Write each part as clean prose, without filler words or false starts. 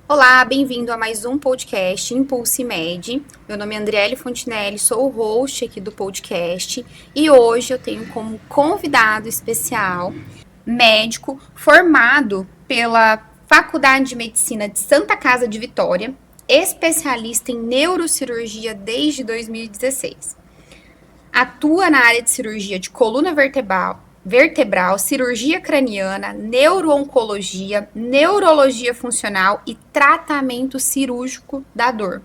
Olá, bem-vindo a mais um podcast Impulse Med. Meu nome é Andriele Fontinelli, sou o host aqui do podcast e hoje eu tenho como convidado especial médico formado pela Faculdade de Medicina de Santa Casa de Vitória, especialista em neurocirurgia desde 2016. Atua na área de cirurgia de coluna vertebral, cirurgia craniana, neurooncologia, neurologia funcional e tratamento cirúrgico da dor.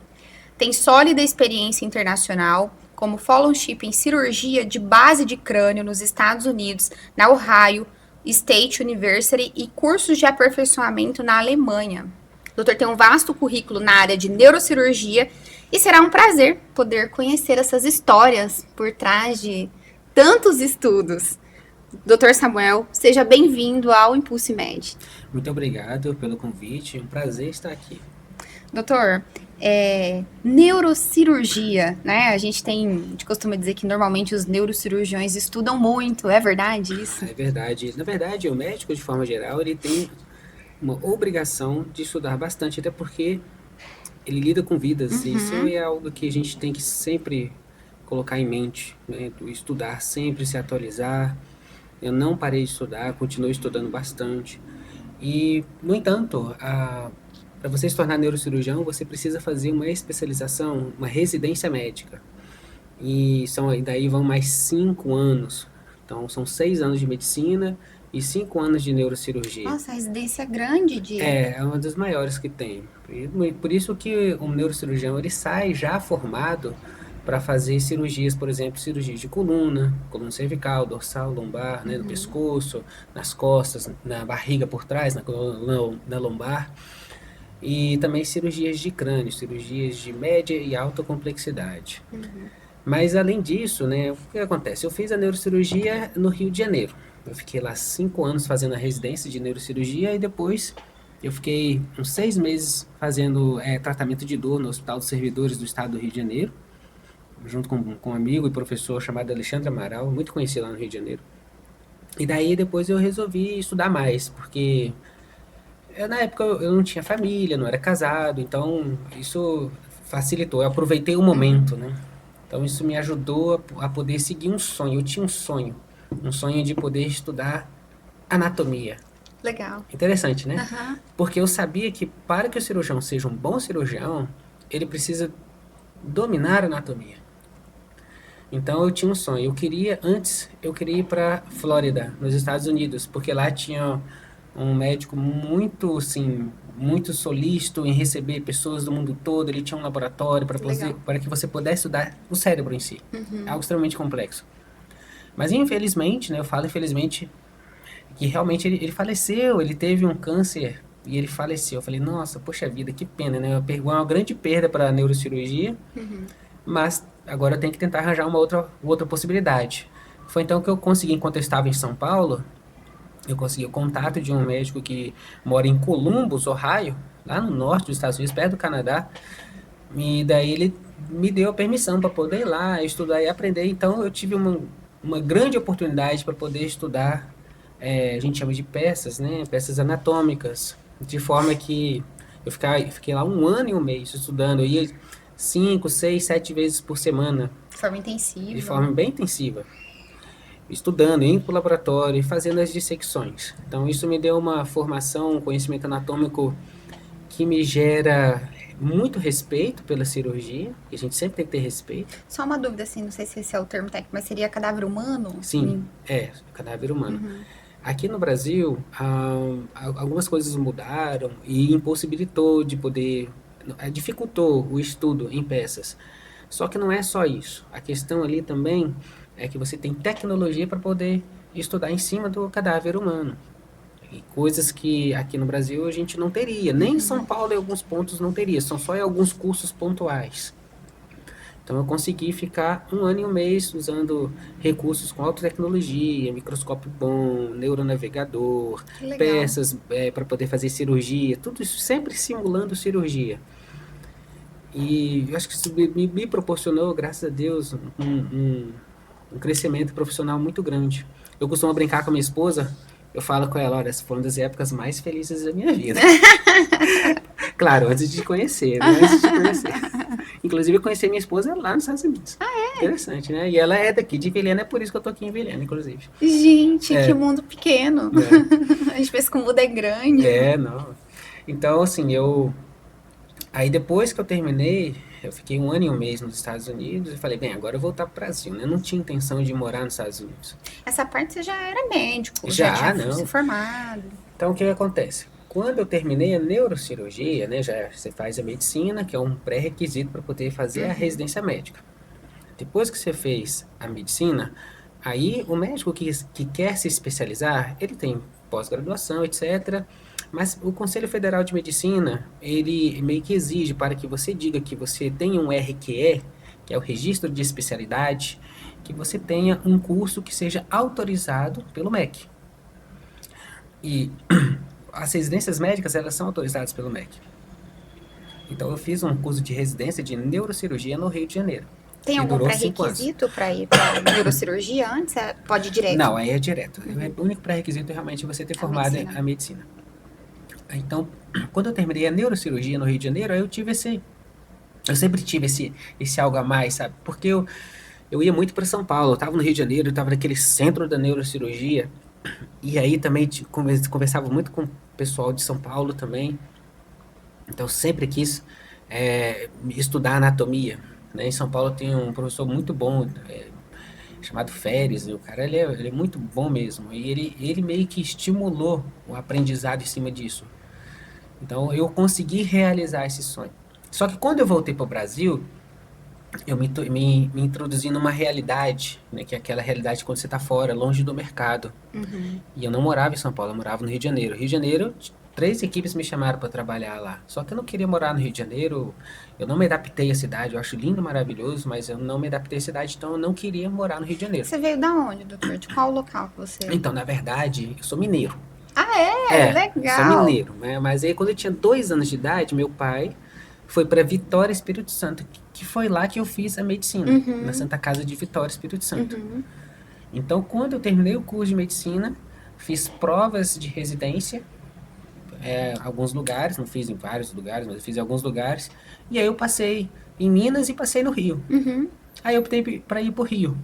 Tem sólida experiência internacional, como fellowship em cirurgia de base de crânio nos Estados Unidos, na Ohio State University e cursos de aperfeiçoamento na Alemanha. O doutor tem um vasto currículo na área de neurocirurgia e será um prazer poder conhecer essas histórias por trás de tantos estudos. Doutor Samuel, seja bem-vindo ao Impulse Med. Muito obrigado pelo convite, é um prazer estar aqui. Doutor, neurocirurgia, né? A gente costuma dizer que normalmente os neurocirurgiões estudam muito, é verdade isso? É verdade. Na verdade, o médico, de forma geral, ele tem uma obrigação de estudar bastante, até porque ele lida com vidas. E isso é algo que a gente tem que sempre colocar em mente, né? Estudar sempre, se atualizar. Eu não parei de estudar, continuo estudando bastante. E, no entanto, para você se tornar neurocirurgião, você precisa fazer uma especialização, uma residência médica. E daí vão mais 5 anos. Então, são 6 anos de medicina e 5 anos de neurocirurgia. Nossa, a residência grande de... É uma das maiores que tem. Por isso que o neurocirurgião ele sai já formado para fazer cirurgias, por exemplo, cirurgias de coluna cervical, dorsal, lombar, né, no pescoço, nas costas, na barriga por trás, na lombar. E também cirurgias de crânio, cirurgias de média e alta complexidade. Mas além disso, né, o que acontece? Eu fiz a neurocirurgia no Rio de Janeiro. Eu fiquei lá 5 anos fazendo a residência de neurocirurgia e depois eu fiquei uns 6 meses fazendo tratamento de dor no Hospital dos Servidores do Estado do Rio de Janeiro, junto com um amigo e professor chamado Alexandre Amaral, muito conhecido lá no Rio de Janeiro. E daí depois eu resolvi estudar mais, porque na época eu não tinha família, não era casado, então isso facilitou. Eu aproveitei o momento, né? Então isso me ajudou a poder seguir um sonho. Eu tinha um sonho de poder estudar anatomia. Legal. Interessante, né? Aham. Porque eu sabia que para que o cirurgião seja um bom cirurgião, ele precisa dominar a anatomia. Então eu tinha um sonho. Eu queria ir para Flórida, nos Estados Unidos, porque lá tinha um médico muito, assim, muito solícito em receber pessoas do mundo todo. Ele tinha um laboratório Legal. para que você pudesse estudar o cérebro em si. É algo extremamente complexo. Mas infelizmente, né, eu falo infelizmente, que realmente ele faleceu, ele teve um câncer e ele faleceu. Eu falei, nossa, poxa vida, que pena, né? Uma grande perda para a neurocirurgia, mas agora eu tenho que tentar arranjar uma outra possibilidade. Foi então que eu consegui, enquanto eu estava em São Paulo, eu consegui o contato de um médico que mora em Columbus, Ohio, lá no norte dos Estados Unidos, perto do Canadá. E daí ele me deu a permissão para poder ir lá, estudar e aprender. Então eu tive uma grande oportunidade para poder estudar, a gente chama de peças, né? Peças anatômicas, de forma que fiquei lá 1 ano e 1 mês estudando. Eu ia 5, 6, 7 vezes por semana, De forma de intensiva. forma bem intensiva, estudando, indo para o laboratório e fazendo as dissecções. Então isso me deu uma formação, um conhecimento anatômico que me gera muito respeito pela cirurgia, e a gente sempre tem que ter respeito. Só uma dúvida, assim, não sei se esse é o termo técnico, mas seria cadáver humano? Sim, cadáver humano. Aqui no Brasil, algumas coisas mudaram e impossibilitou de poder, dificultou o estudo em peças. Só que não é só isso. A questão ali também é que você tem tecnologia para poder estudar em cima do cadáver humano. E coisas que aqui no Brasil a gente não teria. Nem em São Paulo, em alguns pontos, não teria. São só em alguns cursos pontuais. Então eu consegui ficar 1 ano e 1 mês usando recursos com alta tecnologia, microscópio bom, neuronavegador, Que legal. peças para poder fazer cirurgia, tudo isso sempre simulando cirurgia. E eu acho que isso me proporcionou, graças a Deus, um crescimento profissional muito grande. Eu costumo brincar com a minha esposa, eu falo com ela, olha, essa foi uma das épocas mais felizes da minha vida. Claro, antes de te conhecer, né? Antes de te conhecer. Inclusive, eu conheci minha esposa lá nos Estados Unidos. Interessante, né? E ela é daqui de Vilhena, é por isso que eu tô aqui em Vilhena, inclusive. Gente, que mundo pequeno. Né? Às vezes que o mundo é grande. Não. Então, assim, Aí depois que eu terminei, eu fiquei 1 ano e 1 mês nos Estados Unidos e falei, bem, agora eu vou voltar pro Brasil, né? Eu não tinha intenção de morar nos Estados Unidos. Essa parte você já era médico, já Já, tinha se não. formado. Então, o que acontece? Quando eu terminei a neurocirurgia, né, já você faz a medicina, que é um pré-requisito para poder fazer a residência médica. Depois que você fez a medicina, aí o médico que quer se especializar, ele tem pós-graduação, etc. Mas o Conselho Federal de Medicina, ele meio que exige para que você diga que você tem um RQE, que é o Registro de Especialidade, que você tenha um curso que seja autorizado pelo MEC. E as residências médicas, elas são autorizadas pelo MEC. Então, eu fiz um curso de residência de neurocirurgia no Rio de Janeiro. Tem E algum durou 5 anos. pré-requisito para ir para neurocirurgia antes? Pode ir direto? Não, aí é direto. O único pré-requisito é realmente você ter formado medicina. a medicina. Então, quando eu terminei a neurocirurgia no Rio de Janeiro, aí eu sempre tive esse algo a mais, sabe? Porque eu ia muito para São Paulo, eu estava no Rio de Janeiro, eu estava naquele centro da neurocirurgia, e aí também conversava muito com o pessoal de São Paulo também. Então, eu sempre quis estudar anatomia, né? Em São Paulo tem um professor muito bom, chamado Feres, e o cara ele é muito bom mesmo, e ele meio que estimulou o aprendizado em cima disso. Então, eu consegui realizar esse sonho. Só que quando eu voltei para o Brasil, eu me introduzi numa realidade, né, que é aquela realidade quando você está fora, longe do mercado. E eu não morava em São Paulo, eu morava no Rio de Janeiro. Rio de Janeiro, 3 equipes me chamaram para trabalhar lá. Só que eu não queria morar no Rio de Janeiro, eu não me adaptei à cidade, eu acho lindo, maravilhoso, mas eu não me adaptei à cidade, então eu não queria morar no Rio de Janeiro. Você veio da onde, doutor? De qual local que você... Então, na verdade, eu sou mineiro. Ah, é? Legal. Sou mineiro, né? Mas aí quando eu tinha 2 anos de idade, meu pai foi para Vitória, Espírito Santo, que foi lá que eu fiz a medicina, na Santa Casa de Vitória, Espírito Santo. Então, quando eu terminei o curso de medicina, fiz provas de residência, alguns lugares, não fiz em vários lugares, mas eu fiz em alguns lugares, e aí eu passei em Minas e passei no Rio. Aí eu optei para ir pro Rio.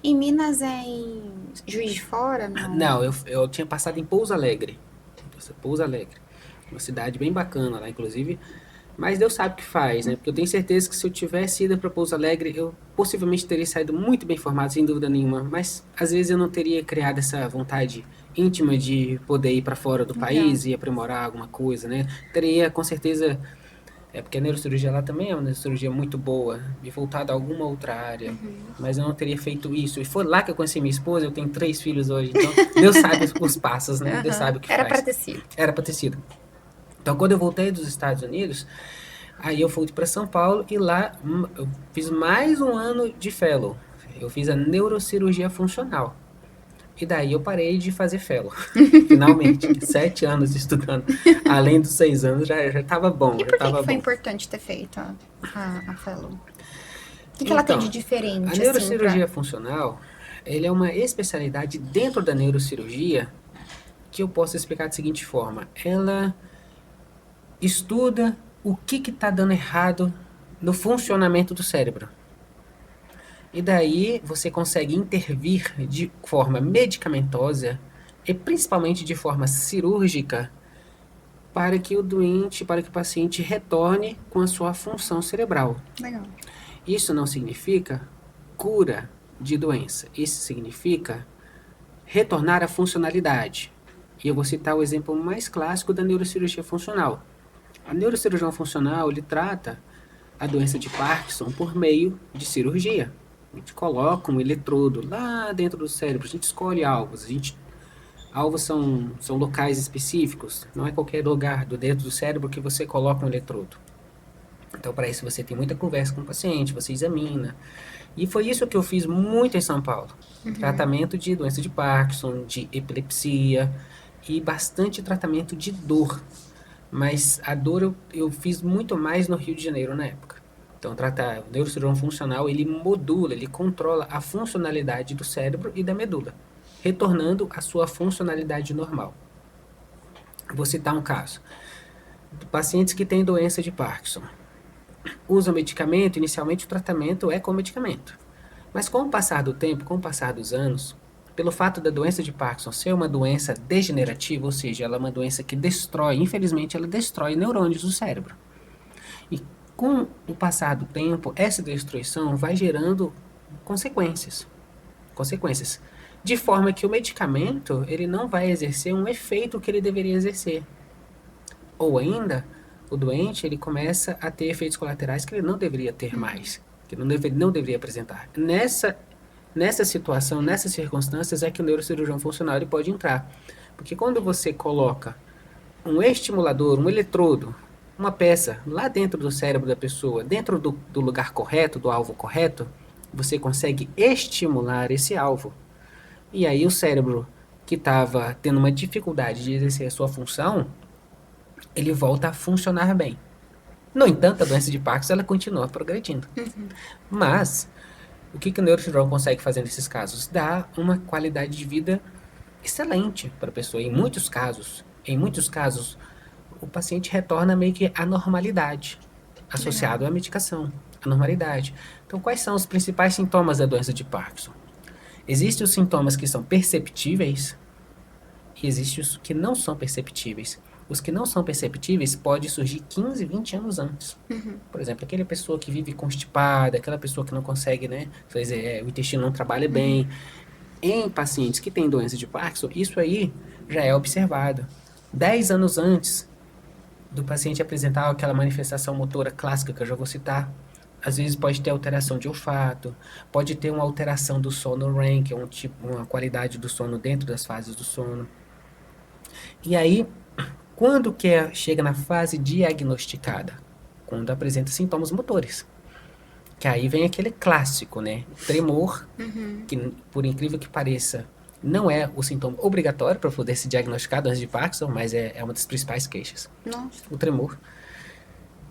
Em Minas é em Juiz de Fora? Não, Não, eu tinha passado em Pouso Alegre. Pouso Alegre. Uma cidade bem bacana lá, inclusive. Mas Deus sabe o que faz, né? Porque eu tenho certeza que se eu tivesse ido para Pouso Alegre, eu possivelmente teria saído muito bem formado, sem dúvida nenhuma. Mas às vezes eu não teria criado essa vontade íntima de poder ir para fora do país e aprimorar alguma coisa, né? Teria, com certeza. Porque a neurocirurgia lá também é uma neurocirurgia muito boa, e voltada a alguma outra área, mas eu não teria feito isso. E foi lá que eu conheci minha esposa, eu tenho 3 filhos hoje, então Deus sabe os passos, né? Deus sabe o que Era faz. para ter sido. Era para ter sido. Então, quando eu voltei dos Estados Unidos, aí eu fui para São Paulo e lá eu fiz mais 1 ano de fellow. Eu fiz a neurocirurgia funcional. E daí eu parei de fazer fellow. Finalmente, 7 anos estudando. Além dos 6 anos, já estava bom. E por que foi importante ter feito a fellow? O que ela tem de diferente? A neurocirurgia funcional, ele é uma especialidade dentro da neurocirurgia que eu posso explicar da seguinte forma. Ela estuda o que está dando errado no funcionamento do cérebro. E daí você consegue intervir de forma medicamentosa e principalmente de forma cirúrgica para que o doente, para que o paciente retorne com a sua função cerebral. Legal. Isso não significa cura de doença. Isso significa retornar à funcionalidade. E eu vou citar o exemplo mais clássico da neurocirurgia funcional. A neurocirurgião funcional, ele trata a doença de Parkinson por meio de cirurgia. A gente coloca um eletrodo lá dentro do cérebro, a gente escolhe alvos, alvos são locais específicos, não é qualquer lugar dentro do cérebro que você coloca um eletrodo. Então, para isso, você tem muita conversa com o paciente, você examina. E foi isso que eu fiz muito em São Paulo. Tratamento de doença de Parkinson, de epilepsia e bastante tratamento de dor. Mas a dor eu fiz muito mais no Rio de Janeiro na época. Então, o neurocirurgião funcional, ele modula, ele controla a funcionalidade do cérebro e da medula, retornando à sua funcionalidade normal. Vou citar um caso. Pacientes que têm doença de Parkinson usam medicamento, inicialmente o tratamento é com medicamento. Mas com o passar do tempo, com o passar dos anos, pelo fato da doença de Parkinson ser uma doença degenerativa, ou seja, ela é uma doença que destrói, infelizmente, ela destrói neurônios do cérebro. E com o passar do tempo, essa destruição vai gerando consequências. Consequências. De forma que o medicamento, ele não vai exercer um efeito que ele deveria exercer. Ou ainda, o doente, ele começa a ter efeitos colaterais que ele não deveria ter mais, que não deveria apresentar. Nessa situação, nessas circunstâncias, é que o neurocirurgião funcional ele pode entrar. Porque quando você coloca um estimulador, um eletrodo, uma peça lá dentro do cérebro da pessoa, dentro do lugar correto, do alvo correto, você consegue estimular esse alvo. E aí o cérebro que estava tendo uma dificuldade de exercer a sua função, ele volta a funcionar bem. No entanto, a doença de Parkinson ela continua progredindo. Mas o que o neurocirurgião consegue fazer nesses casos? Dá uma qualidade de vida excelente para a pessoa. Em muitos casos, o paciente retorna meio que à normalidade, associado à medicação, à normalidade. Então, quais são os principais sintomas da doença de Parkinson? Existem os sintomas que são perceptíveis e existem os que não são perceptíveis. Os que não são perceptíveis podem surgir 15, 20 anos antes. Por exemplo, aquela pessoa que vive constipada, aquela pessoa que não consegue, né, fazer, o intestino não trabalha bem. Em pacientes que têm doença de Parkinson, isso aí já é observado. 10 anos antes do paciente apresentar aquela manifestação motora clássica que eu já vou citar, às vezes pode ter alteração de olfato, pode ter uma alteração do sono REM, que é uma qualidade do sono dentro das fases do sono. E aí, quando chega na fase diagnosticada? Quando apresenta sintomas motores. Que aí vem aquele clássico, né? Tremor, que por incrível que pareça, não é o sintoma obrigatório para poder se diagnosticar doença de Parkinson, mas é uma das principais queixas. Nossa. O tremor.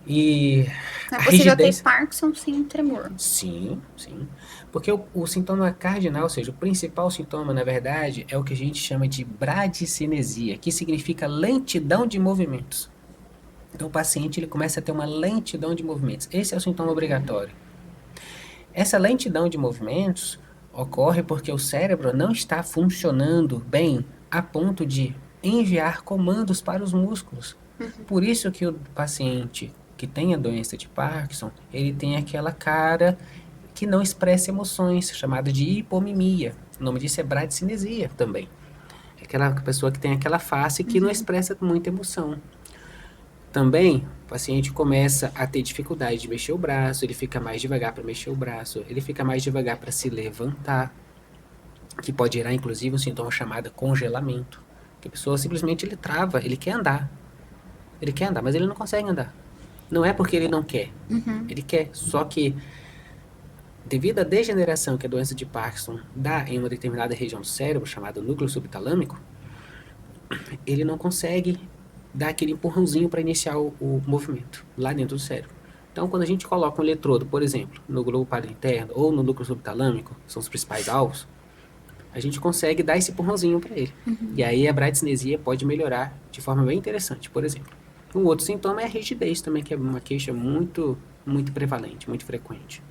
E É a possível ter rigidez... Parkinson sem tremor. Sim, sim. Porque o sintoma cardinal, ou seja, o principal sintoma, na verdade, é o que a gente chama de bradicinesia, que significa lentidão de movimentos. Então, o paciente ele começa a ter uma lentidão de movimentos. Esse é o sintoma obrigatório. Essa lentidão de movimentos ocorre porque o cérebro não está funcionando bem a ponto de enviar comandos para os músculos. Por isso que o paciente que tem a doença de Parkinson, ele tem aquela cara que não expressa emoções, chamada de hipomimia. O nome disso é bradicinesia também. É aquela pessoa que tem aquela face que não expressa muita emoção. Também, o paciente começa a ter dificuldade de mexer o braço, ele fica mais devagar para mexer o braço, ele fica mais devagar para se levantar, que pode gerar, inclusive, um sintoma chamado congelamento. Que a pessoa simplesmente ele trava, ele quer andar, mas ele não consegue andar. Não é porque ele não quer, ele quer, só que devido à degeneração que a doença de Parkinson dá em uma determinada região do cérebro, chamada núcleo subtalâmico, ele não consegue dar aquele empurrãozinho para iniciar o movimento lá dentro do cérebro. Então, quando a gente coloca um eletrodo, por exemplo, no globo páleo interno ou no núcleo subtalâmico, que são os principais alvos, a gente consegue dar esse empurrãozinho para ele. E aí a bradicinesia pode melhorar de forma bem interessante, por exemplo. Um outro sintoma é a rigidez também, que é uma queixa muito, muito prevalente, muito frequente.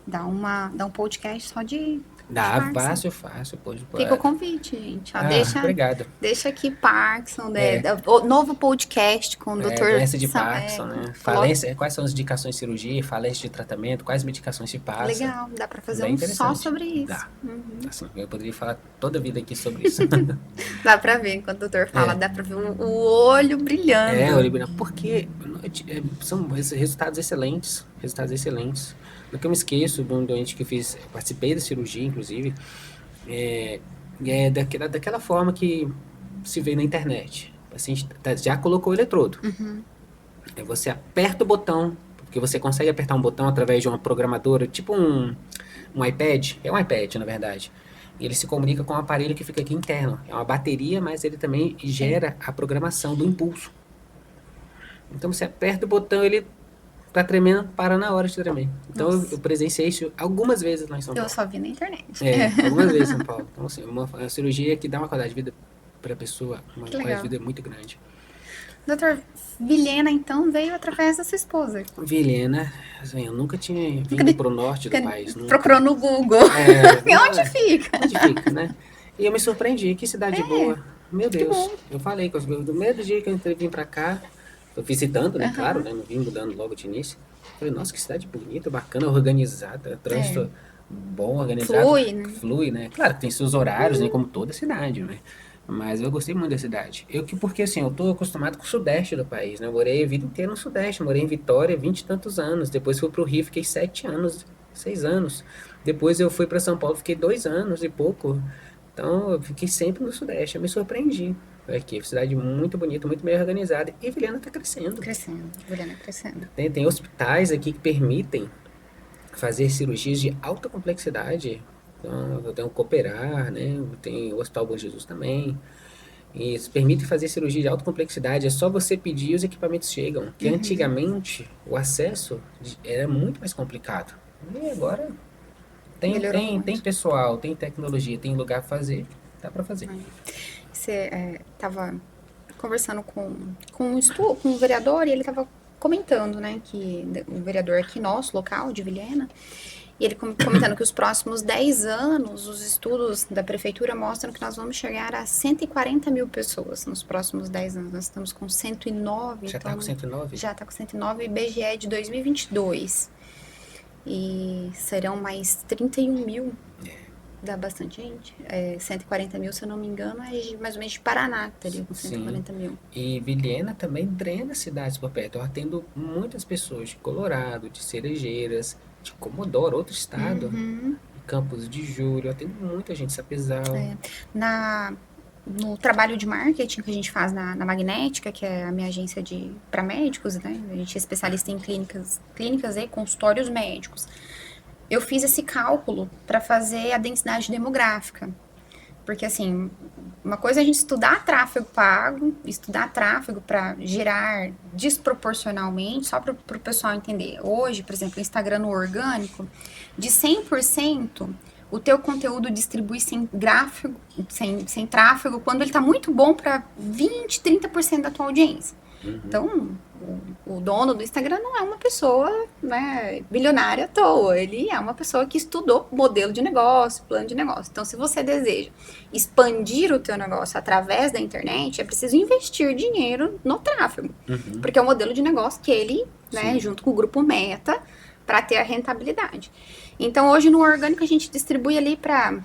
Dá um podcast só de Dá, Parkinson. fácil. Fica o convite, gente. Ó, Obrigado. deixa aqui Parkinson, né? O novo podcast com o Dr. Doença de Parkinson, né? Falência, quais são as indicações de cirurgia, falência de tratamento, quais medicações se passam. Legal, dá pra fazer Bem um só interessante. sobre isso. Dá. Assim, eu poderia falar toda a vida aqui sobre isso. Dá pra ver, quando o doutor fala, dá pra ver o olho brilhando. Olivia, porque são resultados excelentes, Nunca me esqueço de um doente que participei da cirurgia, inclusive, daquela forma que se vê na internet. O paciente já colocou o eletrodo. Você aperta o botão, porque você consegue apertar um botão através de uma programadora, tipo um iPad, é um iPad, na verdade. E ele se comunica com um aparelho que fica aqui interno. É uma bateria, mas ele também gera a programação do impulso. Então você aperta o botão, ele tá tremendo, para na hora de tremer. Então eu presenciei isso algumas vezes lá em São Paulo. Eu só vi na internet. Algumas vezes em São Paulo. Então, assim, uma cirurgia que dá uma qualidade de vida para a pessoa, uma qualidade de vida muito grande. Doutor, Vilhena, então, veio através da sua esposa. Vilhena, assim, eu nunca tinha Nunca vindo pro norte do país, procurou nunca. no Google. É, E não, onde fica? onde fica, né? E eu me surpreendi, que cidade boa. Meu Que Deus, bom. eu falei com os meus, do primeiro dia que eu entrei, vim pra cá, eu visitando, né, claro, Aham. né, não vim mudando logo de início. Falei, nossa, que cidade bonita, bacana, organizada, É. trânsito bom, organizado, Flui, né? flui, né? Claro que tem seus horários, né, como toda cidade, né? Mas eu gostei muito da cidade. Porque assim, eu tô acostumado com o sudeste do país, né? Eu morei a vida inteira no sudeste, morei em Vitória 20 e tantos anos. Depois fui pro Rio, fiquei 7 anos, 6 anos. Depois eu fui para São Paulo, fiquei 2 anos e pouco. Então eu fiquei sempre no sudeste, eu me surpreendi. Aqui, cidade muito bonita, muito bem organizada. E Vilhena está crescendo. Crescendo. Vilhena crescendo. Tem hospitais aqui que permitem fazer cirurgias de alta complexidade. Então, tem o Cooperar, né? Tem o Hospital Bom Jesus também. E isso permite fazer cirurgia de alta complexidade. É só você pedir e os equipamentos chegam. Que antigamente o acesso era muito mais complicado. E agora Melhorou tem muito. pessoal, tem tecnologia, tem lugar para fazer, dá para fazer. Você estava conversando com um vereador e ele estava comentando, né, que o vereador aqui nosso, local, de Vilhena, e ele comentando que os próximos 10 anos, os estudos da prefeitura mostram que nós vamos chegar a 140 mil pessoas nos próximos 10 anos. Nós estamos com 109, Já tá com 109? já está com 109, IBGE de 2022. E serão mais 31 mil, dá bastante gente. 140 mil, se eu não me engano, é mais ou menos de Paraná que estaria com Sim. 140 mil. E Vilhena também drena cidades por perto. Eu atendo muitas pessoas de Colorado, de Cerejeiras, de Comodoro, outro estado, Campos de Júlio. Eu atendo muita gente, Sapezal. No trabalho de marketing que a gente faz na Magnética, que é a minha agência para médicos, né? A gente é especialista em clínicas e consultórios médicos. Eu fiz esse cálculo para fazer a densidade demográfica. Porque, assim, uma coisa é a gente estudar tráfego pago, estudar tráfego para gerar desproporcionalmente, só para o pessoal entender. Hoje, por exemplo, o Instagram no orgânico, de 100%, o teu conteúdo distribui sem gráfico, sem tráfego, quando ele está muito bom para 20, 30% da tua audiência. Então, o dono do Instagram não é uma pessoa, né, bilionária à toa. Ele é uma pessoa que estudou modelo de negócio, plano de negócio. Então, se você deseja expandir o teu negócio através da internet, é preciso investir dinheiro no tráfego. Porque é o modelo de negócio que ele, né, junto com o grupo Meta, para ter a rentabilidade. Então, hoje no orgânico a gente distribui ali para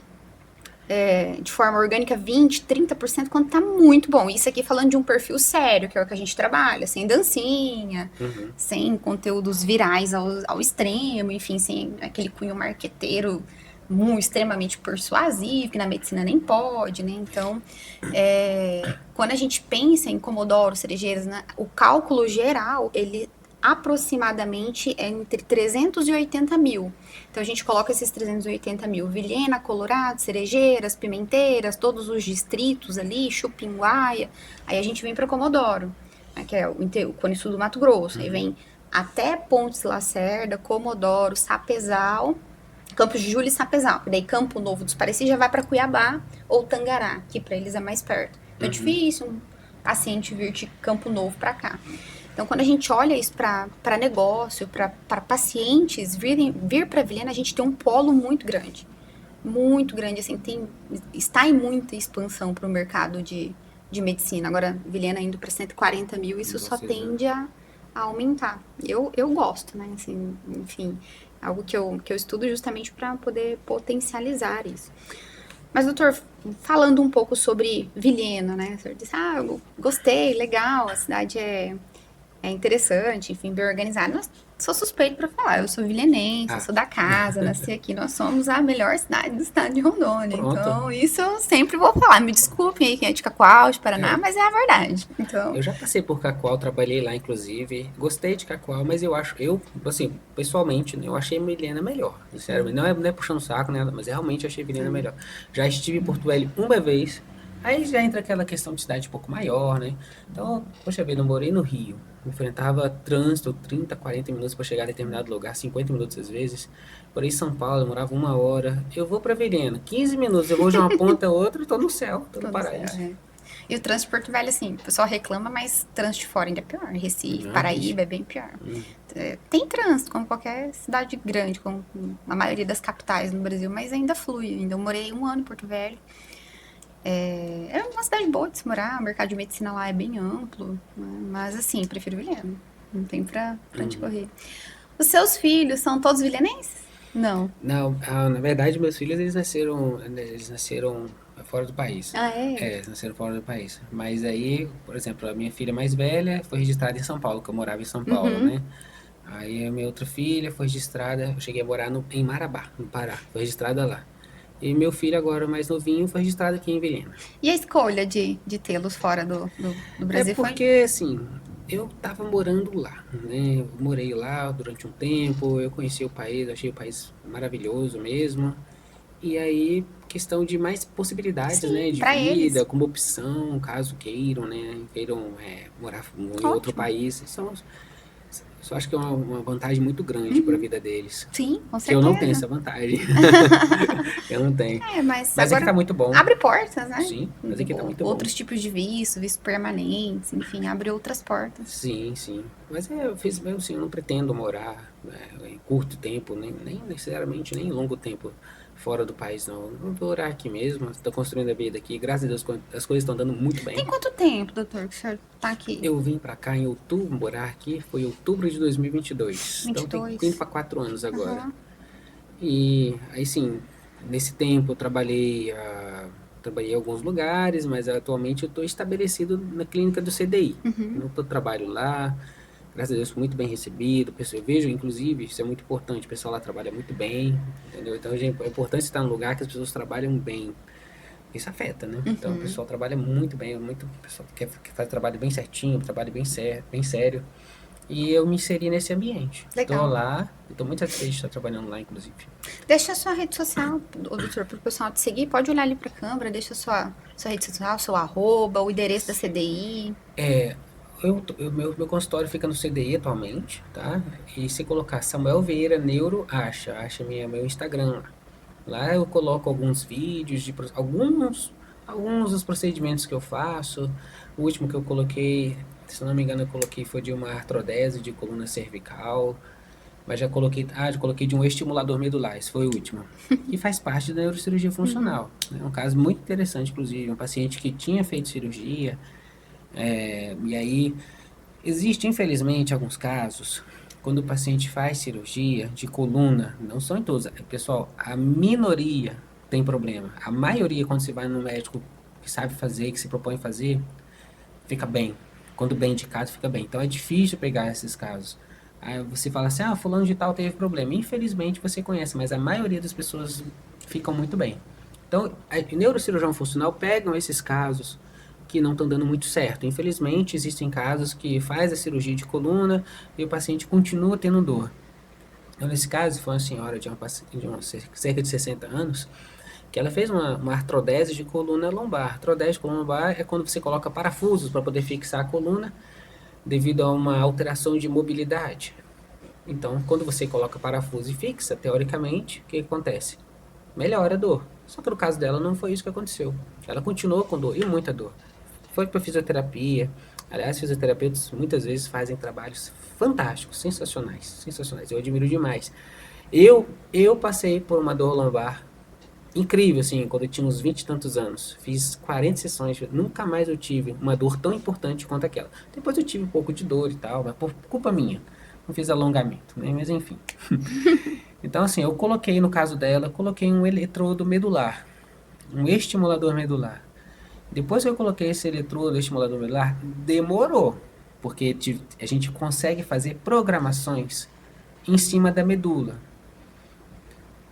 de forma orgânica 20, 30% quando tá muito bom. Isso aqui falando de um perfil sério, que é o que a gente trabalha, sem dancinha, sem conteúdos virais ao extremo, enfim, sem aquele cunho marqueteiro extremamente persuasivo, que na medicina nem pode, né? Então, quando a gente pensa em Comodoro, Cerejeiras, né, o cálculo geral, ele aproximadamente entre 380 mil. Então a gente coloca esses 380 mil, Vilhena, Colorado, Cerejeiras, Pimenteiras, todos os distritos ali, Chupinguaia, aí a gente vem para Comodoro, né, que é o Cone Sul do Mato Grosso, aí vem até Pontes Lacerda, Comodoro, Sapezal, Campos de Júlio e Sapezal, daí Campo Novo dos Parecis já vai para Cuiabá ou Tangará, que para eles é mais perto. Então é difícil um paciente vir de Campo Novo para cá. Então, quando a gente olha isso para negócio, para pacientes vir para Vilhena, a gente tem um polo muito grande, assim, está em muita expansão para o mercado de medicina. Agora, Vilhena indo para 140 mil, isso só tende a aumentar. Eu gosto, né, assim, enfim, algo que eu estudo justamente para poder potencializar isso. Mas, doutor, falando um pouco sobre Vilhena, né, o senhor disse, eu gostei, legal, a cidade é interessante, enfim, bem organizado. Mas sou suspeito para falar. Eu sou vilhenense, sou da casa, nasci aqui. Nós somos a melhor cidade do estado de Rondônia. Pronto. Então, isso eu sempre vou falar. Me desculpem aí quem é de Cacoal, de Paraná, mas é a verdade. Então, Eu já passei por Cacoal, trabalhei lá, inclusive. Gostei de Cacoal, mas assim, pessoalmente, né, eu achei Vilhena melhor. Sinceramente, não é puxando o saco, né, mas realmente achei Vilhena melhor. Já estive em Porto Velho uma vez, aí já entra aquela questão de cidade um pouco maior, né? Então, poxa vida, eu morei no Rio. Enfrentava trânsito, 30, 40 minutos para chegar a determinado lugar, 50 minutos às vezes. Por aí em São Paulo, eu morava 1 hora. Eu vou para Vilhena, 15 minutos, eu vou de uma ponta a outra, estou no céu, estou no paraíso. E o trânsito de Porto Velho, assim, o pessoal reclama, mas trânsito de fora ainda é pior. Recife, Não, Paraíba é bem pior. Tem trânsito, como qualquer cidade grande, como a maioria das capitais no Brasil, mas ainda flui. Ainda eu morei 1 ano em Porto Velho. É uma cidade boa de se morar, o mercado de medicina lá é bem amplo, né? Mas assim, prefiro Vilhena. Não tem pra onde correr. Os seus filhos são todos vilenenses? Não. Não, na verdade, meus filhos, eles nasceram fora do país. Ah, é? É, eles nasceram fora do país. Mas aí, por exemplo, a minha filha mais velha foi registrada em São Paulo, que eu morava em São Paulo, Uhum. né? Aí a minha outra filha foi registrada, eu cheguei a morar em Marabá, no Pará, foi registrada lá. E meu filho agora, mais novinho, foi registrado aqui em Vilhena. E a escolha de tê-los fora do É Brasil foi? porque, assim, eu tava morando lá, né? Eu morei lá durante um tempo, eu conheci o país, achei o país maravilhoso mesmo. E aí, questão de mais possibilidades, né, Sim, de pra vida, eles. como opção, caso queiram, né, queiram morar em outro Ótimo. país. Só acho que é uma vantagem muito grande para a vida deles. Sim, com Que eu não tenho certeza. essa vantagem. Eu não tenho. É, mas Mas aqui agora tá muito bom. abre portas, né? Sim, mas aqui tá muito bom. Outros tipos de visto, visto permanentes, enfim, abre outras portas. Sim, sim. Mas eu fiz mesmo assim, eu não pretendo morar em curto tempo, nem necessariamente nem em longo tempo fora do país, não. Eu vou morar aqui mesmo, estou construindo a vida aqui. Graças a Deus as coisas estão dando muito Tem bem. quanto tempo, doutor, que o senhor tá aqui? Eu vim pra cá em outubro, morar aqui foi outubro de 2022. Então tem indo 22. para 4 anos agora. Aham. E aí sim, nesse tempo eu trabalhei em alguns lugares, mas atualmente eu estou estabelecido na clínica do CDI. Eu trabalho lá, graças a Deus fui muito bem recebido. Eu vejo, inclusive, isso é muito importante, o pessoal lá trabalha muito bem, entendeu? Então é importante estar num lugar que as pessoas trabalham bem. Isso afeta, né? Então o pessoal trabalha muito bem, o pessoal que faz trabalho bem certinho, trabalho bem sério. E eu me inseri nesse ambiente. Estou Legal. lá, estou muito satisfeito de estar trabalhando lá, inclusive. Deixa a sua rede social, doutor, para o pessoal te seguir. Pode olhar ali para a câmera, deixa a sua rede social, seu arroba, o endereço da CDI. Meu consultório fica no CDI atualmente, tá? E se colocar Samuel Vieira Neuro, acha meu Instagram lá. Lá eu coloco alguns vídeos alguns dos procedimentos que eu faço. O último que eu coloquei, se não me engano, eu coloquei foi de uma artrodese de coluna cervical, mas já coloquei de um estimulador medular, esse foi o último. Que faz parte da neurocirurgia funcional. É um caso muito interessante, inclusive, um paciente que tinha feito cirurgia, e aí existe, infelizmente, alguns casos, quando o paciente faz cirurgia de coluna, não são em todos, pessoal, a minoria tem problema. A maioria, quando você vai no médico que sabe fazer, que se propõe fazer, fica bem. Quando bem indicado, fica bem. Então é difícil pegar esses casos. Aí você fala assim, fulano de tal teve problema. Infelizmente você conhece, mas a maioria das pessoas ficam muito bem. Então, a neurocirurgião funcional pegam esses casos que não estão dando muito certo. Infelizmente, existem casos que faz a cirurgia de coluna e o paciente continua tendo dor. Então, nesse caso, foi uma senhora cerca de 60 anos, que ela fez uma artrodese de coluna lombar. Artrodese de coluna lombar é quando você coloca parafusos para poder fixar a coluna devido a uma alteração de mobilidade. Então, quando você coloca parafuso e fixa, teoricamente, o que acontece? Melhora a dor. Só que no caso dela não foi isso que aconteceu. Ela continuou com dor e muita dor. Foi para fisioterapia. Aliás, fisioterapeutas muitas vezes fazem trabalhos fantásticos, sensacionais, sensacionais. Eu admiro demais. Eu passei por uma dor lombar incrível, assim, quando eu tinha uns 20 e tantos anos. Fiz 40 sessões, nunca mais eu tive uma dor tão importante quanto aquela. Depois eu tive um pouco de dor e tal, mas por culpa minha. Não fiz alongamento, né? Mas enfim. Então, assim, eu coloquei, no caso dela, eu coloquei um eletrodo medular, um estimulador medular. Depois que eu coloquei esse eletrodo estimulador medular, demorou, porque a gente consegue fazer programações em cima da medula.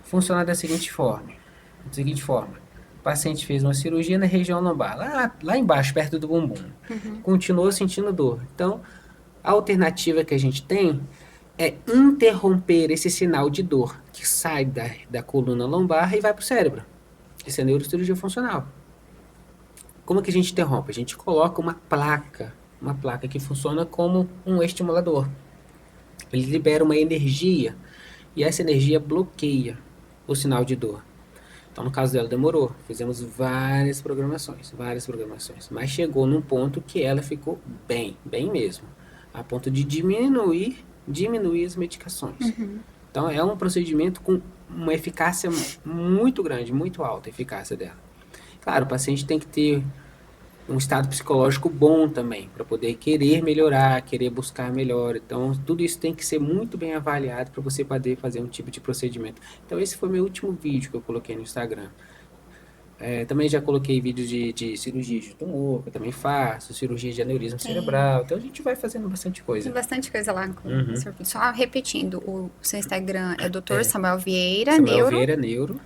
Funciona da seguinte forma. O paciente fez uma cirurgia na região lombar, lá embaixo, perto do bumbum. Continuou sentindo dor. Então, a alternativa que a gente tem é interromper esse sinal de dor que sai da coluna lombar e vai para o cérebro. Isso é neurocirurgia funcional. Como que a gente interrompe? A gente coloca uma placa que funciona como um estimulador. Ele libera uma energia e essa energia bloqueia o sinal de dor. Então, no caso dela, demorou. Fizemos várias programações. Mas chegou num ponto que ela ficou bem mesmo. A ponto de diminuir as medicações. Então, é um procedimento com uma eficácia muito grande, muito alta a eficácia dela. Claro, o paciente tem que ter um estado psicológico bom também, para poder querer melhorar, querer buscar melhor. Então, tudo isso tem que ser muito bem avaliado para você poder fazer um tipo de procedimento. Então, esse foi meu último vídeo que eu coloquei no Instagram. Também já coloquei vídeos de cirurgia de tumor, que eu também faço, cirurgia de aneurisma cerebral. Então, a gente vai fazendo bastante Tem coisa. bastante coisa lá. Uhum. Só repetindo, o seu Instagram é Dr. Samuel Vieira, Samuel neuro. Vieira, neuro.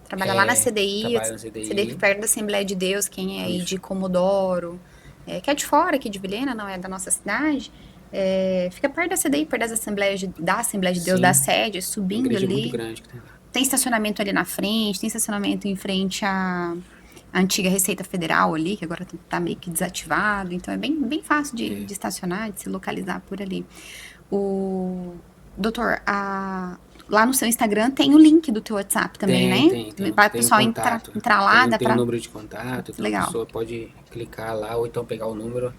Trabalha lá na CDI, Trabalho na CDI CDI. perto da Assembleia de Deus, quem é aí Isso. de Comodoro, que é de fora aqui de Vilhena, não é da nossa cidade. Fica perto da CDI, perto da Assembleia de Deus, Sim. da sede, Uma subindo igreja muito ali. grande que tem lá. Tem estacionamento ali na frente, tem estacionamento em frente à antiga Receita Federal ali, que agora tá meio que desativado. Então é bem fácil de estacionar, de se localizar por ali. Doutor, lá no seu Instagram tem o link do teu WhatsApp também, né? Tem Para o tem um pessoal contato. entrar lá, dá Tem um pra... número de contato, então Legal. a pessoa pode clicar lá ou então pegar o número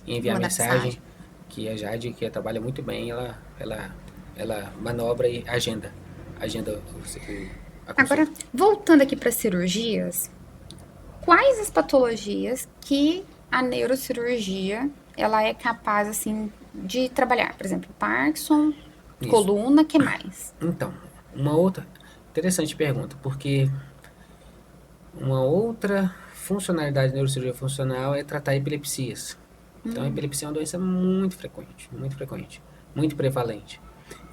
e enviar Mandar mensagem. Que a Jade, que trabalha muito bem, ela manobra e agenda a consulta. Agora, voltando aqui para cirurgias, quais as patologias que a neurocirurgia ela é capaz assim de trabalhar? Por exemplo, Parkinson, Isso. coluna, que mais? Então, uma outra interessante pergunta, porque uma outra funcionalidade da neurocirurgia funcional é tratar epilepsias. Então, a epilepsia é uma doença muito prevalente.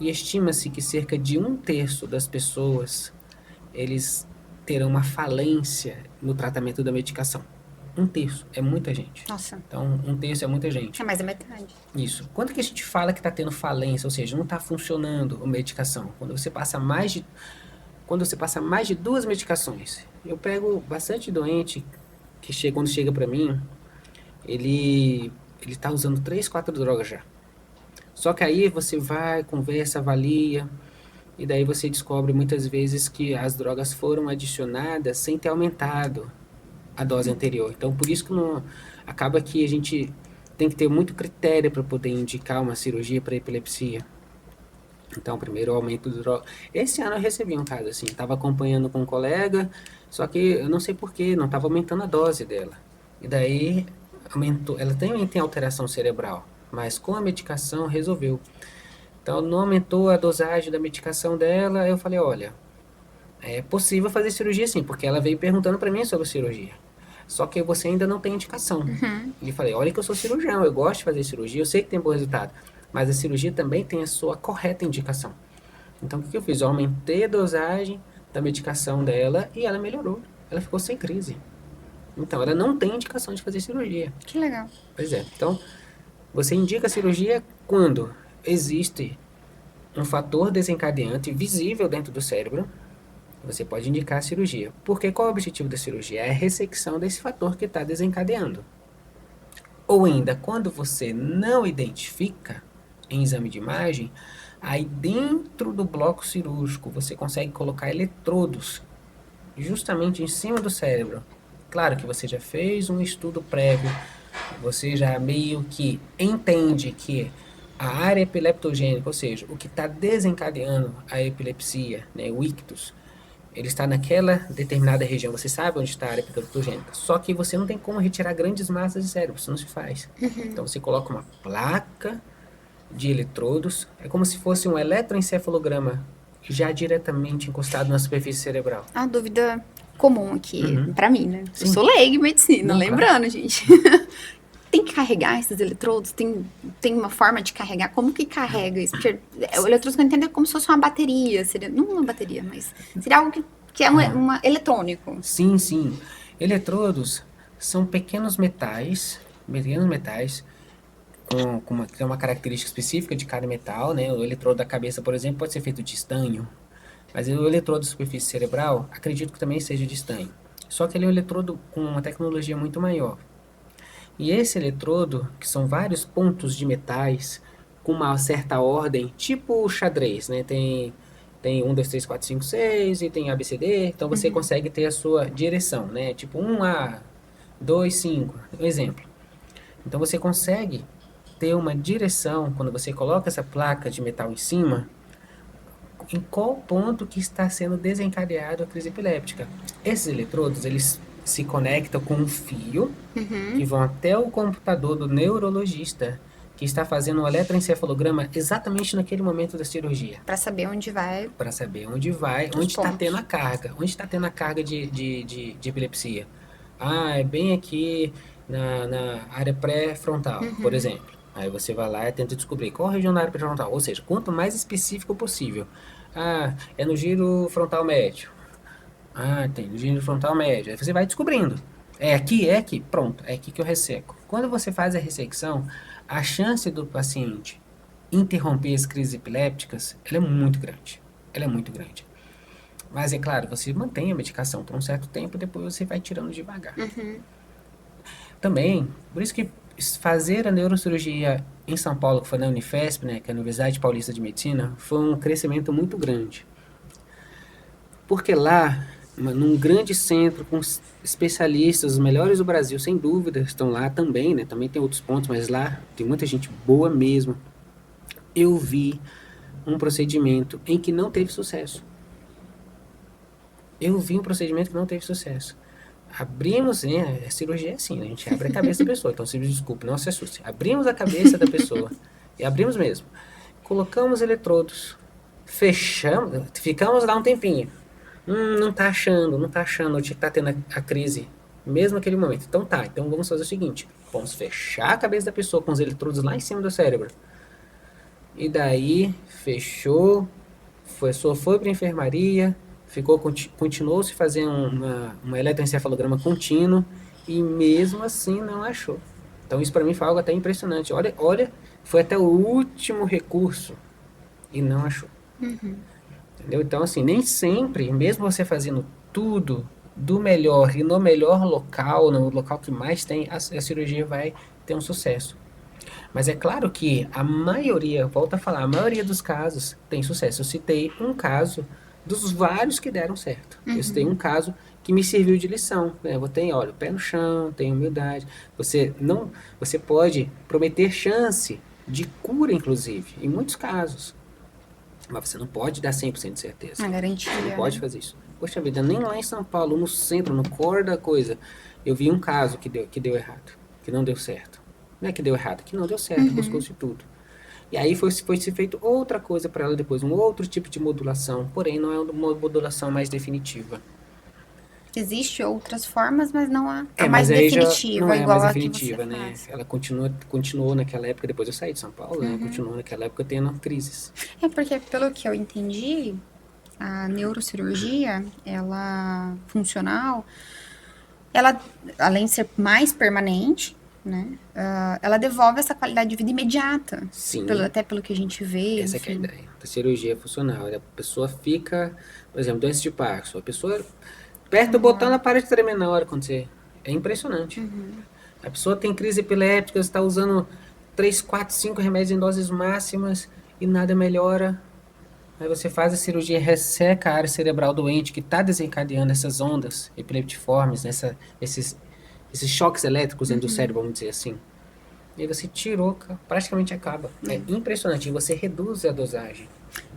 E estima-se que cerca de 1/3 das pessoas, eles terão uma falência no tratamento da medicação. 1/3 é muita gente. Nossa, Então, 1/3 é muita gente. é mais da metade. Isso. Quando que a gente fala que está tendo falência, ou seja, não está funcionando a medicação? Quando você passa mais de 2 medicações. Eu pego bastante doente que quando chega para mim, ele está usando 3, 4 drogas já. Só que aí você vai, conversa, avalia, e daí você descobre muitas vezes que as drogas foram adicionadas sem ter aumentado a dose anterior. Então, por isso que acaba que a gente tem que ter muito critério para poder indicar uma cirurgia para epilepsia. Então, primeiro o aumento do droga. Esse ano eu recebi um caso assim, estava acompanhando com um colega, só que eu não sei porquê, não estava aumentando a dose dela. E daí aumentou, ela também tem alteração cerebral, mas com a medicação resolveu. Então, não aumentou a dosagem da medicação dela, eu falei, olha, é possível fazer cirurgia sim, porque ela veio perguntando para mim sobre cirurgia. Só que você ainda não tem indicação. E falei, olha que eu sou cirurgião, eu gosto de fazer cirurgia, eu sei que tem bom resultado. Mas a cirurgia também tem a sua correta indicação. Então, o que eu fiz? Eu aumentei a dosagem da medicação dela e ela melhorou. Ela ficou sem crise. Então, ela não tem indicação de fazer cirurgia. Que legal. Pois é. Então, você indica a cirurgia quando existe um fator desencadeante visível dentro do cérebro. Você pode indicar a cirurgia. Porque qual é o objetivo da cirurgia? É a ressecção desse fator que está desencadeando. Ou ainda, quando você não identifica em exame de imagem, aí dentro do bloco cirúrgico você consegue colocar eletrodos justamente em cima do cérebro. Claro que você já fez um estudo prévio, você já meio que entende que a área epileptogênica, ou seja, o que está desencadeando a epilepsia, né, o ictus, ele está naquela determinada região, você sabe onde está a área epileptogênica, só que você não tem como retirar grandes massas de cérebro, isso não se faz. Então você coloca uma placa de eletrodos, é como se fosse um eletroencefalograma já diretamente encostado na superfície cerebral. A dúvida comum aqui, pra mim, né? Sim. Eu sou leiga em medicina, Não, lembrando, gente. Tem que carregar esses eletrodos? Tem uma forma de carregar? Como que carrega isso? Porque o eletrodo, eu entendo como se fosse uma bateria. Seria, não uma bateria, mas seria algo que é uma eletrônico. Sim, sim. Eletrodos são pequenos metais tem uma característica específica de cada metal, né? O eletrodo da cabeça, por exemplo, pode ser feito de estanho, mas o eletrodo da superfície cerebral, acredito que também seja de estanho. Só que ele é um eletrodo com uma tecnologia muito maior. E esse eletrodo, que são vários pontos de metais com uma certa ordem, tipo xadrez, né? Tem tem 1, 2, 3, 4, 5, 6 e tem ABCD, então você consegue ter a sua direção, né? Tipo 1A, 2, 5, um exemplo. Então você consegue ter uma direção quando você coloca essa placa de metal em cima, em qual ponto que está sendo desencadeada a crise epiléptica. Esses eletrodos, eles se conectam com um fio que vão até o computador do neurologista que está fazendo um eletroencefalograma exatamente naquele momento da cirurgia. Para saber onde vai. Para saber onde vai, onde está tendo a carga. Onde está tendo a carga de epilepsia. Ah, é bem aqui na área pré-frontal, por exemplo. Aí você vai lá e tenta descobrir qual região da área pré-frontal. Ou seja, quanto mais específico possível. Ah, é no giro frontal médio. Ah, tem no giro frontal médio. Aí você vai descobrindo. É aqui, pronto, é aqui que eu resseco. Quando você faz a ressecção, a chance do paciente interromper as crises epilépticas, ela é muito grande. Ela é muito grande. Mas é claro, você mantém a medicação por um certo tempo, depois você vai tirando devagar. Também, por isso que fazer a neurocirurgia em São Paulo, que foi na Unifesp, né, que é a Universidade Paulista de Medicina, foi um crescimento muito grande. Porque lá, num grande centro com especialistas, os melhores do Brasil, sem dúvida, estão lá também, né? Também tem outros pontos, mas lá tem muita gente boa mesmo. Eu vi um procedimento em que não teve sucesso. Abrimos, né? A cirurgia é assim, né? A gente abre a cabeça da pessoa. Então, desculpe, não se assuste. Abrimos a cabeça da pessoa. E abrimos mesmo. Colocamos eletrodos. Fechamos. Ficamos lá um tempinho. Não tá achando. Eu tinha que estar tendo a crise. Mesmo naquele momento. Então tá, então vamos fazer o seguinte. Vamos fechar a cabeça da pessoa com os eletrodos lá em cima do cérebro. E daí, fechou. Foi pra enfermaria. Continuou se fazendo uma eletroencefalograma contínuo e mesmo assim não achou. Então isso para mim foi algo até impressionante. Olha, foi até o último recurso e não achou. Entendeu? Então assim, nem sempre, mesmo você fazendo tudo do melhor e no melhor local, no local que mais tem, a cirurgia vai ter um sucesso. Mas é claro que a maioria, volto a falar, a maioria dos casos tem sucesso. Eu citei um caso dos vários que deram certo. Eu citei um caso que me serviu de lição. Eu tenho, olha, o pé no chão, tenho humildade. Você pode prometer chance de cura, inclusive, em muitos casos. Mas você não pode dar 100% de certeza. A garantia. Você não pode fazer isso. Poxa vida, nem lá em São Paulo, no centro, no core da coisa, eu vi um caso que deu errado, que não deu certo. Não é que deu errado, que não deu certo, buscou-se tudo. E aí foi se feito outra coisa para ela depois, um outro tipo de modulação, porém não é uma modulação mais definitiva. Existem outras formas, mas não a mas mais aí já definitiva, não é igual mais a que definitiva, você né? faz. Ela continuou naquela época, depois eu saí de São Paulo, né? Continuou naquela época tendo crises. É porque, pelo que eu entendi, a neurocirurgia, ela funcional, ela, além de ser mais permanente, né? Ela devolve essa qualidade de vida imediata. Sim. Até pelo que a gente vê, Essa que é a ideia da cirurgia funcional. A pessoa fica, por exemplo, doença de Parkinson. A pessoa aperta o botão, ela para de tremer na hora quando você... É impressionante. A pessoa tem crise epiléptica, está usando 3, 4, 5 remédios em doses máximas e nada melhora. Aí você faz a cirurgia, resseca a área cerebral doente que está desencadeando essas ondas epileptiformes, esses choques elétricos dentro do cérebro, vamos dizer assim. E aí você tirou, praticamente acaba. É impressionante. E você reduz a dosagem.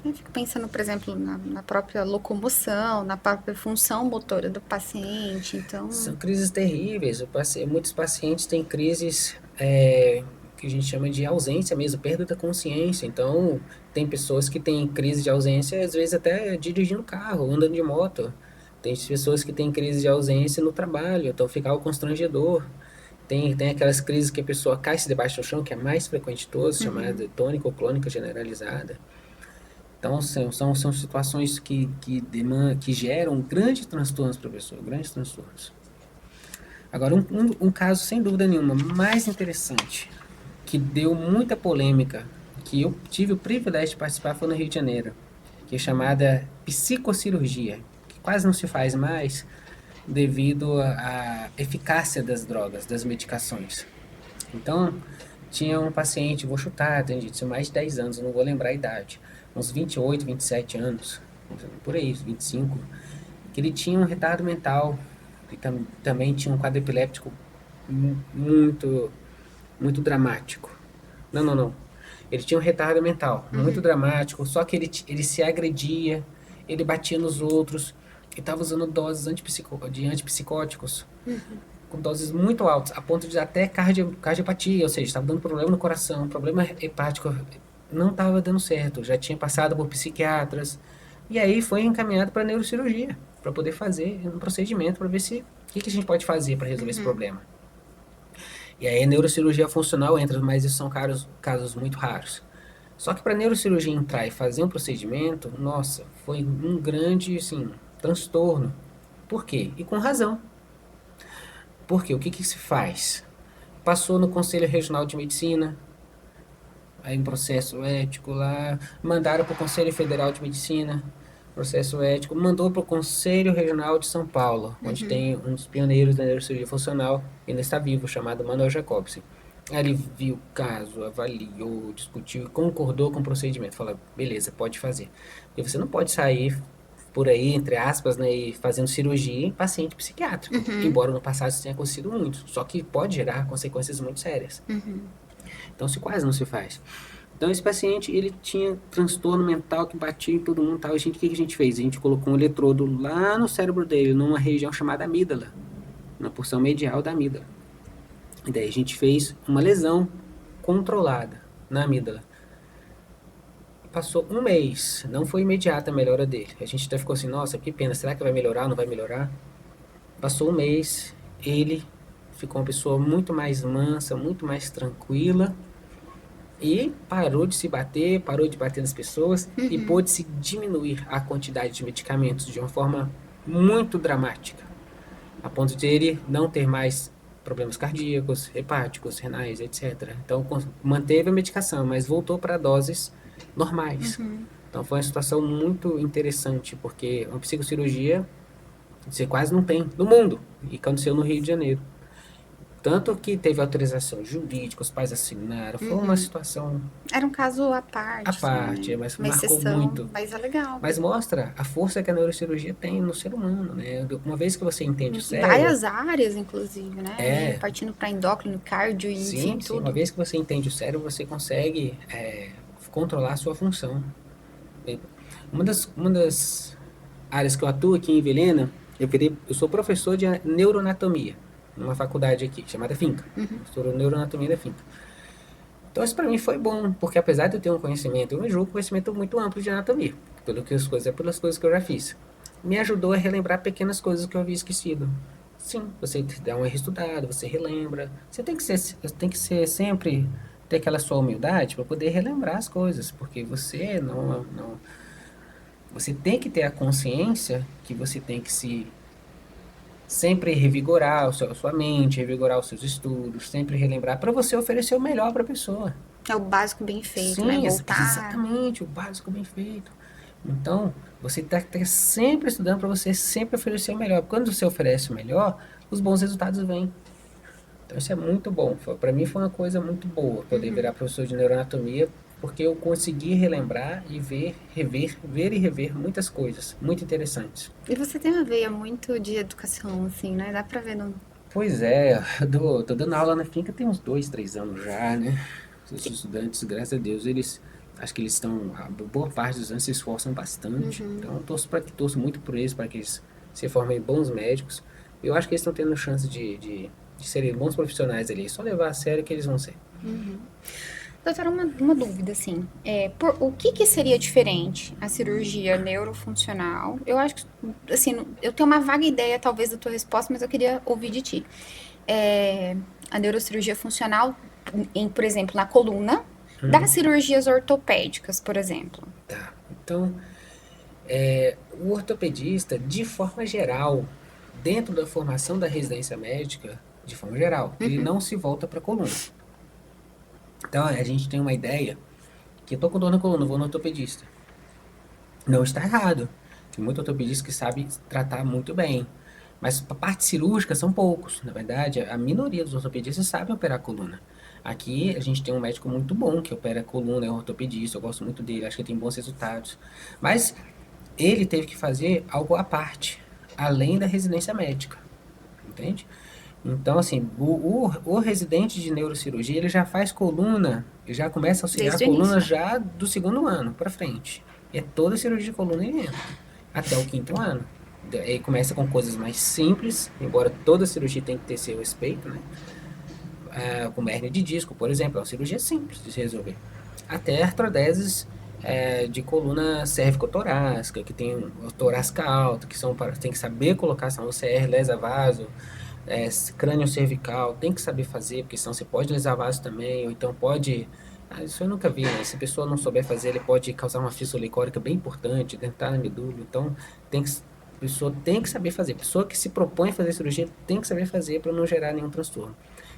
Eu fico pensando, por exemplo, na própria locomoção, na própria função motora do paciente, então... São crises terríveis. Muitos pacientes têm crises que a gente chama de ausência mesmo, perda da consciência. Então, tem pessoas que têm crise de ausência, às vezes até dirigindo carro, andando de moto. Tem pessoas que têm crise de ausência no trabalho, então fica algo constrangedor. Tem aquelas crises que a pessoa cai-se debaixo do chão, que é mais frequente de todas, chamada tônica ou clônica generalizada. Então, são situações que geram grandes transtornos para a pessoa, grandes transtornos. Agora, um caso, sem dúvida nenhuma, mais interessante, que deu muita polêmica, que eu tive o privilégio de participar, foi no Rio de Janeiro, que é chamada psicocirurgia, que quase não se faz mais, devido à eficácia das drogas, das medicações. Então, tinha um paciente, vou chutar, tinha mais de 10 anos, não vou lembrar a idade, uns 28, 27 anos, por aí, 25, que ele tinha um retardo mental e também tinha um quadro epiléptico muito, muito dramático. Não, não, não. Ele tinha um retardo mental muito dramático, só que ele se agredia, ele batia nos outros, e estava usando doses de antipsicóticos com doses muito altas, a ponto de até cardiopatia, ou seja, estava dando problema no coração, problema hepático, não estava dando certo, já tinha passado por psiquiatras, e aí foi encaminhado para neurocirurgia, para poder fazer um procedimento, para ver se o que a gente pode fazer para resolver esse problema. E aí a neurocirurgia funcional entra, mas isso são casos muito raros. Só que para a neurocirurgia entrar e fazer um procedimento, nossa, foi um grande, assim, transtorno. Por quê? E com razão. Porque o que se faz? Passou no Conselho Regional de Medicina, aí um processo ético lá, mandaram para o Conselho Federal de Medicina, processo ético, mandou para o Conselho Regional de São Paulo, onde tem um dos pioneiros da neurocirurgia funcional, ainda está vivo, chamado Manuel Jacobsen. Aí ele viu o caso, avaliou, discutiu e concordou com o procedimento. Falou, beleza, pode fazer. E você não pode sair por aí, entre aspas, né, e fazendo cirurgia em paciente psiquiátrico. Embora no passado isso tenha acontecido muito. Só que pode gerar consequências muito sérias. Então, se quase não se faz. Então, esse paciente, ele tinha transtorno mental que batia em todo mundo. Tal. O que a gente fez? A gente colocou um eletrodo lá no cérebro dele, numa região chamada amígdala, na porção medial da amígdala. E daí a gente fez uma lesão controlada na amígdala. Passou um mês, não foi imediata a melhora dele. A gente até ficou assim, nossa, que pena, será que vai melhorar, não vai melhorar? Passou um mês, ele ficou uma pessoa muito mais mansa, muito mais tranquila e parou de se bater, parou de bater nas pessoas e pôde se diminuir a quantidade de medicamentos de uma forma muito dramática, a ponto de ele não ter mais problemas cardíacos, hepáticos, renais, etc. Então manteve a medicação, mas voltou para doses normais. Então foi uma situação muito interessante, porque uma psicocirurgia você quase não tem no mundo, e aconteceu no Rio de Janeiro. Tanto que teve autorização jurídica, os pais assinaram, foi uma situação Era um caso à à parte, parte, né? mas Uma marcou exceção, muito. mas é legal. Mas mostra a força que a neurocirurgia tem no ser humano, né? Uma vez que você entende o Em cérebro, várias áreas, inclusive, né? Ali, partindo para endócrino, cardio, enfim, sim, uma tudo. vez que você entende o cérebro, você consegue controlar a sua função. Uma das áreas que eu atuo aqui em Vilhena, eu sou professor de neuroanatomia, numa faculdade aqui, chamada Finca. Sou neuroanatomia da Finca. Então isso para mim foi bom, porque apesar de eu ter um conhecimento, eu me julgo um conhecimento muito amplo de anatomia, pelas coisas que eu já fiz. Me ajudou a relembrar pequenas coisas que eu havia esquecido. Sim, você dá uma reestudada, você relembra. Você tem que ser sempre ter aquela sua humildade para poder relembrar as coisas, porque você não, você tem que ter a consciência que você tem que se sempre revigorar a sua mente, revigorar os seus estudos, sempre relembrar para você oferecer o melhor para a pessoa. É o básico bem feito, né? Sim, Voltar. exatamente, o básico bem feito. Então, você está sempre estudando para você sempre oferecer o melhor. Quando você oferece o melhor, os bons resultados vêm. Então, isso é muito bom. Para mim foi uma coisa muito boa poder virar professor de neuroanatomia, porque eu consegui relembrar e ver e rever muitas coisas muito interessantes. E você tem uma veia muito de educação, assim, né? Dá pra ver no... Pois é, tô dando aula na Finca tem uns 2, 3 anos já, né? Os estudantes, graças a Deus, acho que eles estão, a boa parte dos anos se esforçam bastante. Então, eu torço muito por eles, para que eles se formem bons médicos. Eu acho que eles estão tendo chance de serem bons profissionais ali. É só levar a sério que eles vão ser. Doutora, uma dúvida, assim. O que seria diferente a cirurgia neurofuncional? Eu acho que, assim, eu tenho uma vaga ideia, talvez, da tua resposta, mas eu queria ouvir de ti. A neurocirurgia funcional, por exemplo, na coluna, das cirurgias ortopédicas, por exemplo. Tá. Então, o ortopedista, de forma geral, dentro da formação da residência médica, de forma geral, ele não se volta para a coluna. Então, a gente tem uma ideia que eu tô com dor na coluna, vou no ortopedista. Não está errado. Tem muito ortopedista que sabe tratar muito bem. Mas a parte cirúrgica são poucos. Na verdade, a minoria dos ortopedistas sabem operar a coluna. Aqui a gente tem um médico muito bom que opera a coluna, é um ortopedista, eu gosto muito dele, acho que ele tem bons resultados. Mas ele teve que fazer algo à parte, além da residência médica, entende? Então, assim, o residente de neurocirurgia, ele já faz coluna, já começa a auxiliar a Desde o coluna início. já do segundo ano para frente. E é toda cirurgia de coluna ele entra, até o quinto ano. Aí começa com coisas mais simples, embora toda cirurgia tem que ter seu respeito, né? Como hernia de disco, por exemplo, é uma cirurgia simples de se resolver. Até artrodeses de coluna cérvico-torácica, que tem o torácica alta, que são para, tem que saber colocar, são o CR, lesa vaso, crânio cervical, tem que saber fazer, porque senão você pode lesar vaso também, ou então pode. Isso eu nunca vi, né? Se a pessoa não souber fazer, ele pode causar uma fístula licórica bem importante, dentar na medula. Então, a pessoa tem que saber fazer. A pessoa que se propõe a fazer cirurgia tem que saber fazer para não gerar nenhum transtorno.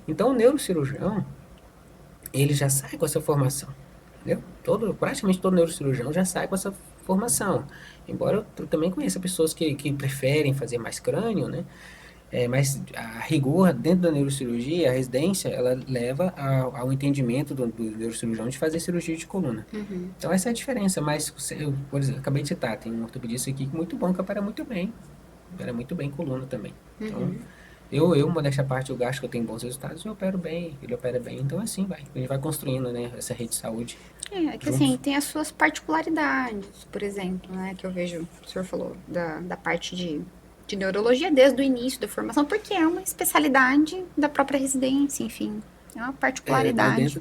Então, o neurocirurgião, ele já sai com essa formação, entendeu? Praticamente todo neurocirurgião já sai com essa formação. Embora eu também conheça pessoas que preferem fazer mais crânio, né? Mas a rigor, dentro da neurocirurgia, a residência, ela leva ao entendimento do neurocirurgião de fazer cirurgia de coluna. Então, essa é a diferença. Mas, eu, por exemplo, acabei de citar, tem um ortopedista aqui muito bom que opera muito bem. Opera muito bem coluna também. Então, modéstia à parte, eu acho que eu tenho bons resultados, eu opero bem, ele opera bem. Então, assim, vai. A gente vai construindo, né, essa rede de saúde É que juntos. assim, tem as suas particularidades, por exemplo, né? Que eu vejo, o senhor falou, da parte de neurologia desde o início da formação, porque é uma especialidade da própria residência, enfim. É uma Mas particularidade.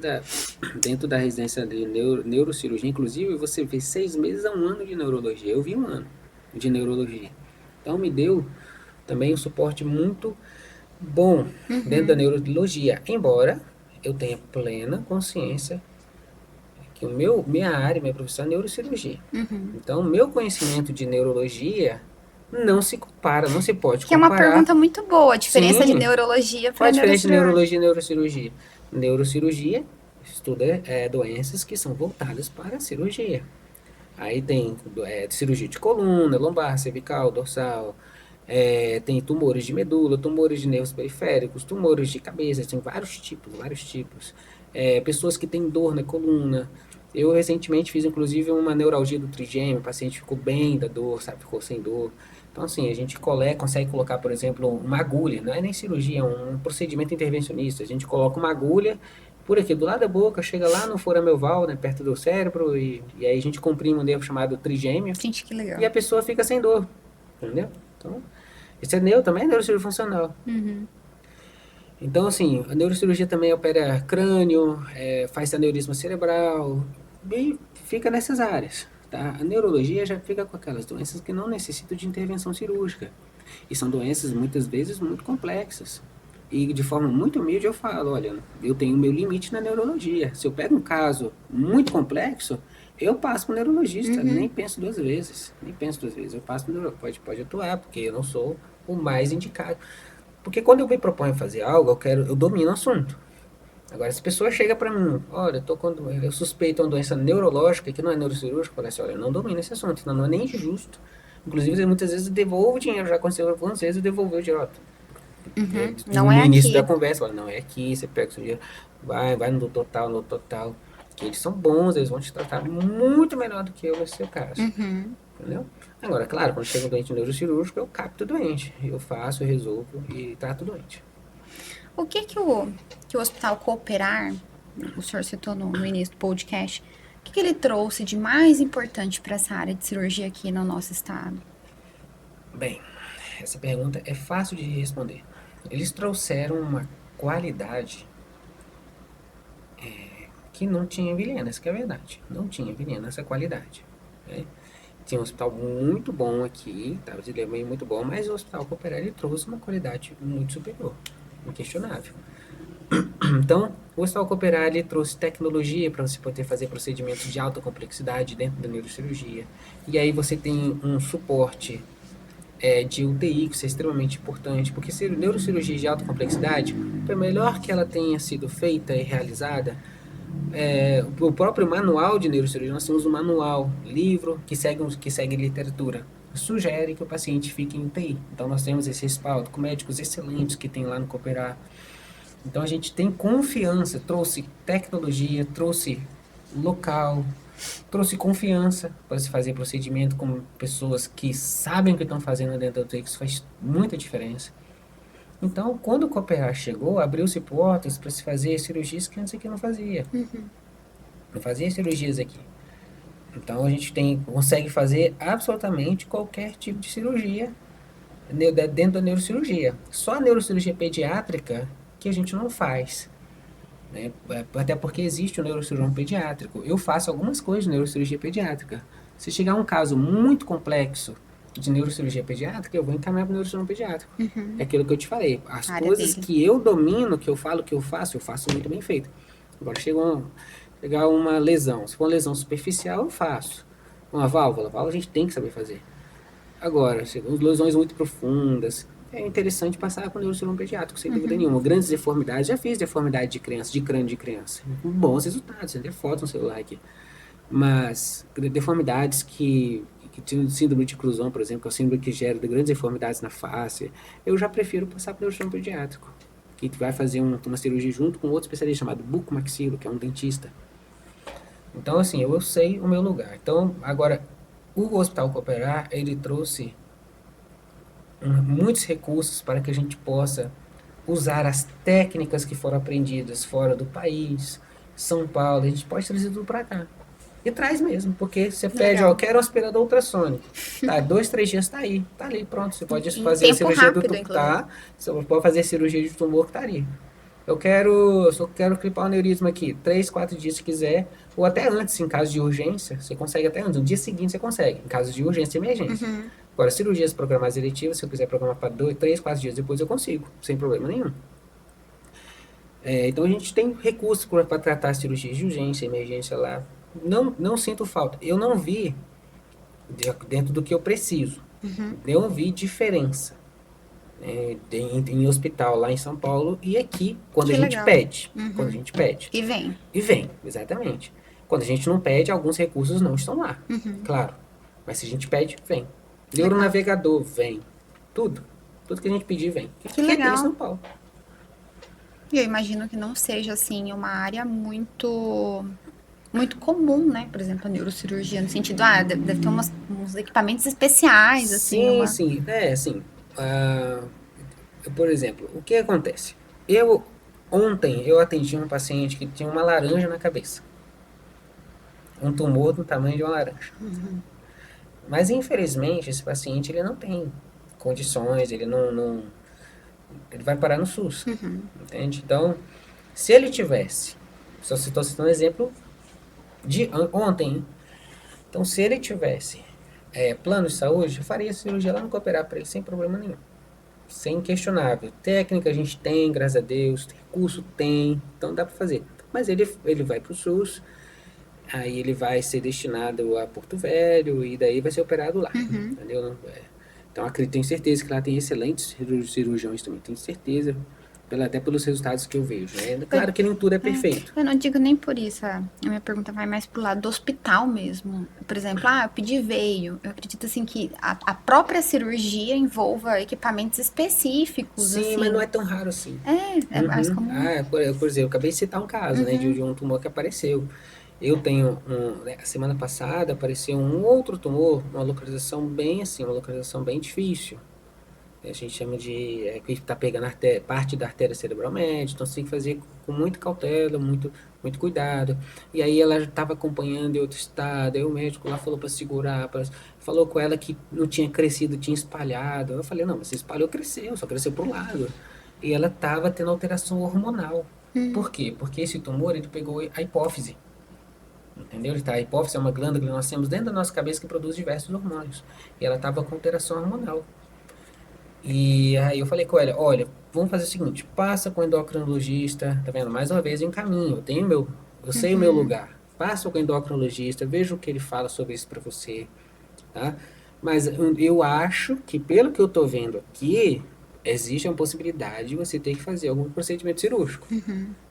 dentro da residência de neurocirurgia, inclusive, você vê 6 meses a um ano de neurologia. Eu vi um ano de neurologia. Então, me deu também um suporte muito bom dentro da neurologia. Embora eu tenha plena consciência que minha área, minha profissão é neurocirurgia. Então, meu conhecimento de neurologia não se compara, não se pode Que é uma comparar. pergunta muito boa, a diferença de Sim, neurologia qual a para diferença de neurocirurgia. neurologia e neurocirurgia? Neurocirurgia estuda doenças que são voltadas para a cirurgia. Aí tem cirurgia de coluna, lombar, cervical, dorsal, tem tumores de medula, tumores de nervos periféricos, tumores de cabeça, tem vários tipos, vários tipos. Pessoas que têm dor na coluna. Eu recentemente fiz inclusive uma neuralgia do trigêmeo, o paciente ficou bem da dor, sabe, ficou sem dor. Então assim, a gente consegue colocar, por exemplo, uma agulha, não é nem cirurgia, é um procedimento intervencionista. A gente coloca uma agulha por aqui, do lado da boca, chega lá no foramelval, né, perto do cérebro, e aí a gente comprime um nervo chamado trigêmeo, Gente, que legal. e a pessoa fica sem dor, entendeu? Então, isso também é neurocirurgia funcional. Então, assim, a neurocirurgia também opera crânio, faz aneurisma cerebral, e fica nessas áreas, tá? A neurologia já fica com aquelas doenças que não necessitam de intervenção cirúrgica. E são doenças, muitas vezes, muito complexas. E de forma muito humilde eu falo, olha, eu tenho meu limite na neurologia. Se eu pego um caso muito complexo, eu passo para o neurologista, nem penso duas vezes. Nem penso duas vezes. Eu passo para o neurologista, pode atuar, porque eu não sou o mais indicado. Porque quando eu me proponho fazer algo, eu domino o assunto. Agora, se a pessoa chega para mim, olha, eu suspeito uma doença neurológica que não é neurocirúrgica, eu falo assim, olha, eu não domino esse assunto, então não é nem justo. Inclusive, muitas vezes eu devolvo o dinheiro, já aconteceu algumas vezes, eu devolvi o dinheiro. Não No é início da aqui. conversa, fala, não é aqui, você pega o seu dinheiro, vai no total, no total. Que eles são bons, eles vão te tratar muito melhor do que eu nesse seu caso. Entendeu? Agora, claro, quando chega um doente neurocirúrgico, eu capto o doente. Eu faço, eu resolvo e trato o doente. O que o Hospital Cooperar, o senhor citou no início do podcast, o que ele trouxe de mais importante para essa área de cirurgia aqui no nosso estado? Bem, essa pergunta é fácil de responder. Eles trouxeram uma qualidade que não tinha em Vilhena, essa que é a verdade. Não tinha em Vilhena essa qualidade. Né? Tinha um hospital muito bom aqui, estava de levantamento muito bom, mas o Hospital Cooperar ele trouxe uma qualidade muito superior, inquestionável. Então, o Hospital Cooperar ele trouxe tecnologia para você poder fazer procedimentos de alta complexidade dentro da neurocirurgia. E aí você tem um suporte de UTI, que isso é extremamente importante, porque se neurocirurgia de alta complexidade, por melhor que ela tenha sido feita e realizada, o próprio manual de neurocirurgia, nós temos um manual, livro, que segue literatura, sugere que o paciente fique em UTI. Então, nós temos esse respaldo com médicos excelentes que tem lá no Cooperar. Então, a gente tem confiança, trouxe tecnologia, trouxe local, trouxe confiança para se fazer procedimento com pessoas que sabem o que estão fazendo dentro do TI, que isso faz muita diferença. Então, quando o Cooperar chegou, abriu-se portas para se fazer cirurgias que antes aqui não fazia. Não fazia cirurgias aqui. Então, a gente consegue fazer absolutamente qualquer tipo de cirurgia dentro da neurocirurgia. Só a neurocirurgia pediátrica que a gente não faz. Né? Até porque existe o neurocirurgião pediátrico. Eu faço algumas coisas de neurocirurgia pediátrica. Se chegar um caso muito complexo de neurocirurgia pediátrica, eu vou encaminhar para o neurocirurgião pediátrico. É aquilo que eu te falei. As coisas que eu domino, que eu falo que eu faço muito bem feito. Agora chegar uma lesão. Se for uma lesão superficial, eu faço. Uma válvula a gente tem que saber fazer. Agora, lesões muito profundas, é interessante passar com o neurocirurgião pediátrico, sem dúvida nenhuma. Grandes deformidades, já fiz deformidade de criança, de crânio de criança. Com bons resultados, tem foto no celular aqui. Mas deformidades que tinham síndrome de Cruzon, por exemplo, que é o síndrome que gera grandes deformidades na face, eu já prefiro passar para o neurocirurgião pediátrico, que vai fazer uma cirurgia junto com outro especialista chamado bucomaxilo, que é um dentista. Então, assim, eu sei o meu lugar. Então, agora, o Hospital Cooperar, ele trouxe muitos recursos para que a gente possa usar as técnicas que foram aprendidas fora do país, São Paulo, a gente pode trazer tudo para cá. E traz mesmo, porque você pede, ó, quero um aspirador ultrassônico. Tá, 2, 3 dias tá aí, tá ali, pronto. Você pode fazer a cirurgia rápido, do tumor, tá? Você pode fazer a cirurgia de tumor que tá ali. Só quero clipar o aneurisma aqui, 3, 4 dias se quiser, ou até antes, em caso de urgência, você consegue até antes, no dia seguinte você consegue, em caso de urgência e emergência. Agora, cirurgias programadas eletivas, se eu quiser programar para 2, 3, 4 dias depois, eu consigo, sem problema nenhum. Então, a gente tem recursos para tratar cirurgias de urgência, emergência lá. Não sinto falta. Eu não vi, dentro do que eu preciso, eu vi diferença. Em hospital lá em São Paulo e aqui, quando a gente pede. Quando a gente pede. E vem. E vem, exatamente. Quando a gente não pede, alguns recursos não estão lá. Claro. Mas se a gente pede, vem. Neuronavegador, vem. Tudo. Tudo que a gente pedir, vem. Que legal. Tem em São Paulo. E eu imagino que não seja, assim, uma área muito comum, né? Por exemplo, a neurocirurgia, no sentido, deve ter uns equipamentos especiais, assim. Sim. Assim, por exemplo, o que acontece? Ontem eu atendi um paciente que tinha uma laranja na cabeça. Um tumor do tamanho de uma laranja. Mas, infelizmente, esse paciente ele não tem condições, ele ele vai parar no SUS. Entende? Então, se ele tivesse, só estou citando um exemplo de ontem, então se ele tivesse plano de saúde, eu faria a cirurgia lá no Cooperar para ele sem problema nenhum. Sem questionável. Técnica a gente tem, graças a Deus, recurso tem, então dá para fazer. Mas ele vai para o SUS, aí ele vai ser destinado a Porto Velho e daí vai ser operado lá. Entendeu? Então, tenho certeza que lá tem excelentes cirurgiões também, tenho certeza, até pelos resultados que eu vejo. Claro que nem tudo é perfeito. Eu não digo nem por isso, a minha pergunta vai mais pro lado do hospital mesmo. Por exemplo, eu pedi veio. Eu acredito, assim, que a própria cirurgia envolva equipamentos específicos, Sim, assim. mas não é tão raro assim. É mais comum. Por exemplo, eu acabei de citar um caso, né, de um tumor que apareceu. Eu tenho a semana passada apareceu um outro tumor, uma localização bem difícil. A gente chama de que está pegando parte da artéria cerebral média, então você tem que fazer com muita cautela, muito cuidado. E aí ela estava acompanhando em outro estado, aí o médico lá falou para segurar, falou com ela que não tinha crescido, tinha espalhado. Eu falei, não, mas você espalhou, cresceu, só cresceu para o lado. E ela estava tendo alteração hormonal. Por quê? Porque esse tumor, ele pegou a hipófise. Entendeu? A hipófise é uma glândula que nós temos dentro da nossa cabeça que produz diversos hormônios. E ela estava com alteração hormonal. E aí eu falei com ela, olha, vamos fazer o seguinte, passa com o endocrinologista, tá vendo? Mais uma vez, eu encaminho, eu sei o meu lugar. Passa com o endocrinologista, veja o que ele fala sobre isso para você, tá? Mas eu acho que, pelo que eu tô vendo aqui, existe uma possibilidade de você ter que fazer algum procedimento cirúrgico.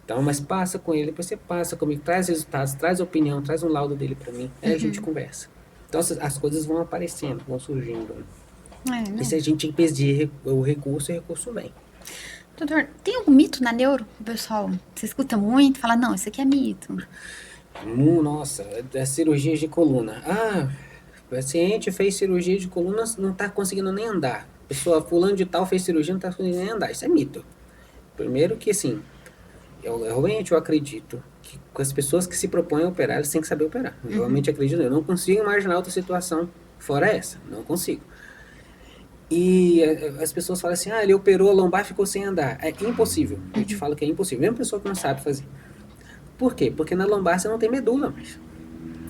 Então, mas passa com ele, depois você passa comigo, traz resultados, traz opinião, traz um laudo dele para mim, aí a gente conversa. Então, as coisas vão aparecendo, vão surgindo. E se a gente pedir o recurso vem. Doutor, tem algum mito na neuro? O pessoal, você escuta muito, fala, não, isso aqui é mito. Nossa, das cirurgias de coluna. Ah, o paciente fez cirurgia de coluna, não está conseguindo nem andar. Pessoa fulano de tal fez cirurgia, não está conseguindo nem andar. Isso é mito. Primeiro que, assim, eu realmente acredito que com as pessoas que se propõem a operar, eles têm que saber operar. Eu realmente acredito. Eu não consigo imaginar outra situação fora essa. Não consigo. E as pessoas falam assim, ah, ele operou a lombar e ficou sem andar. É impossível. Eu te falo que é impossível. Mesmo pessoa que não sabe fazer. Por quê? Porque na lombar você não tem medula mais.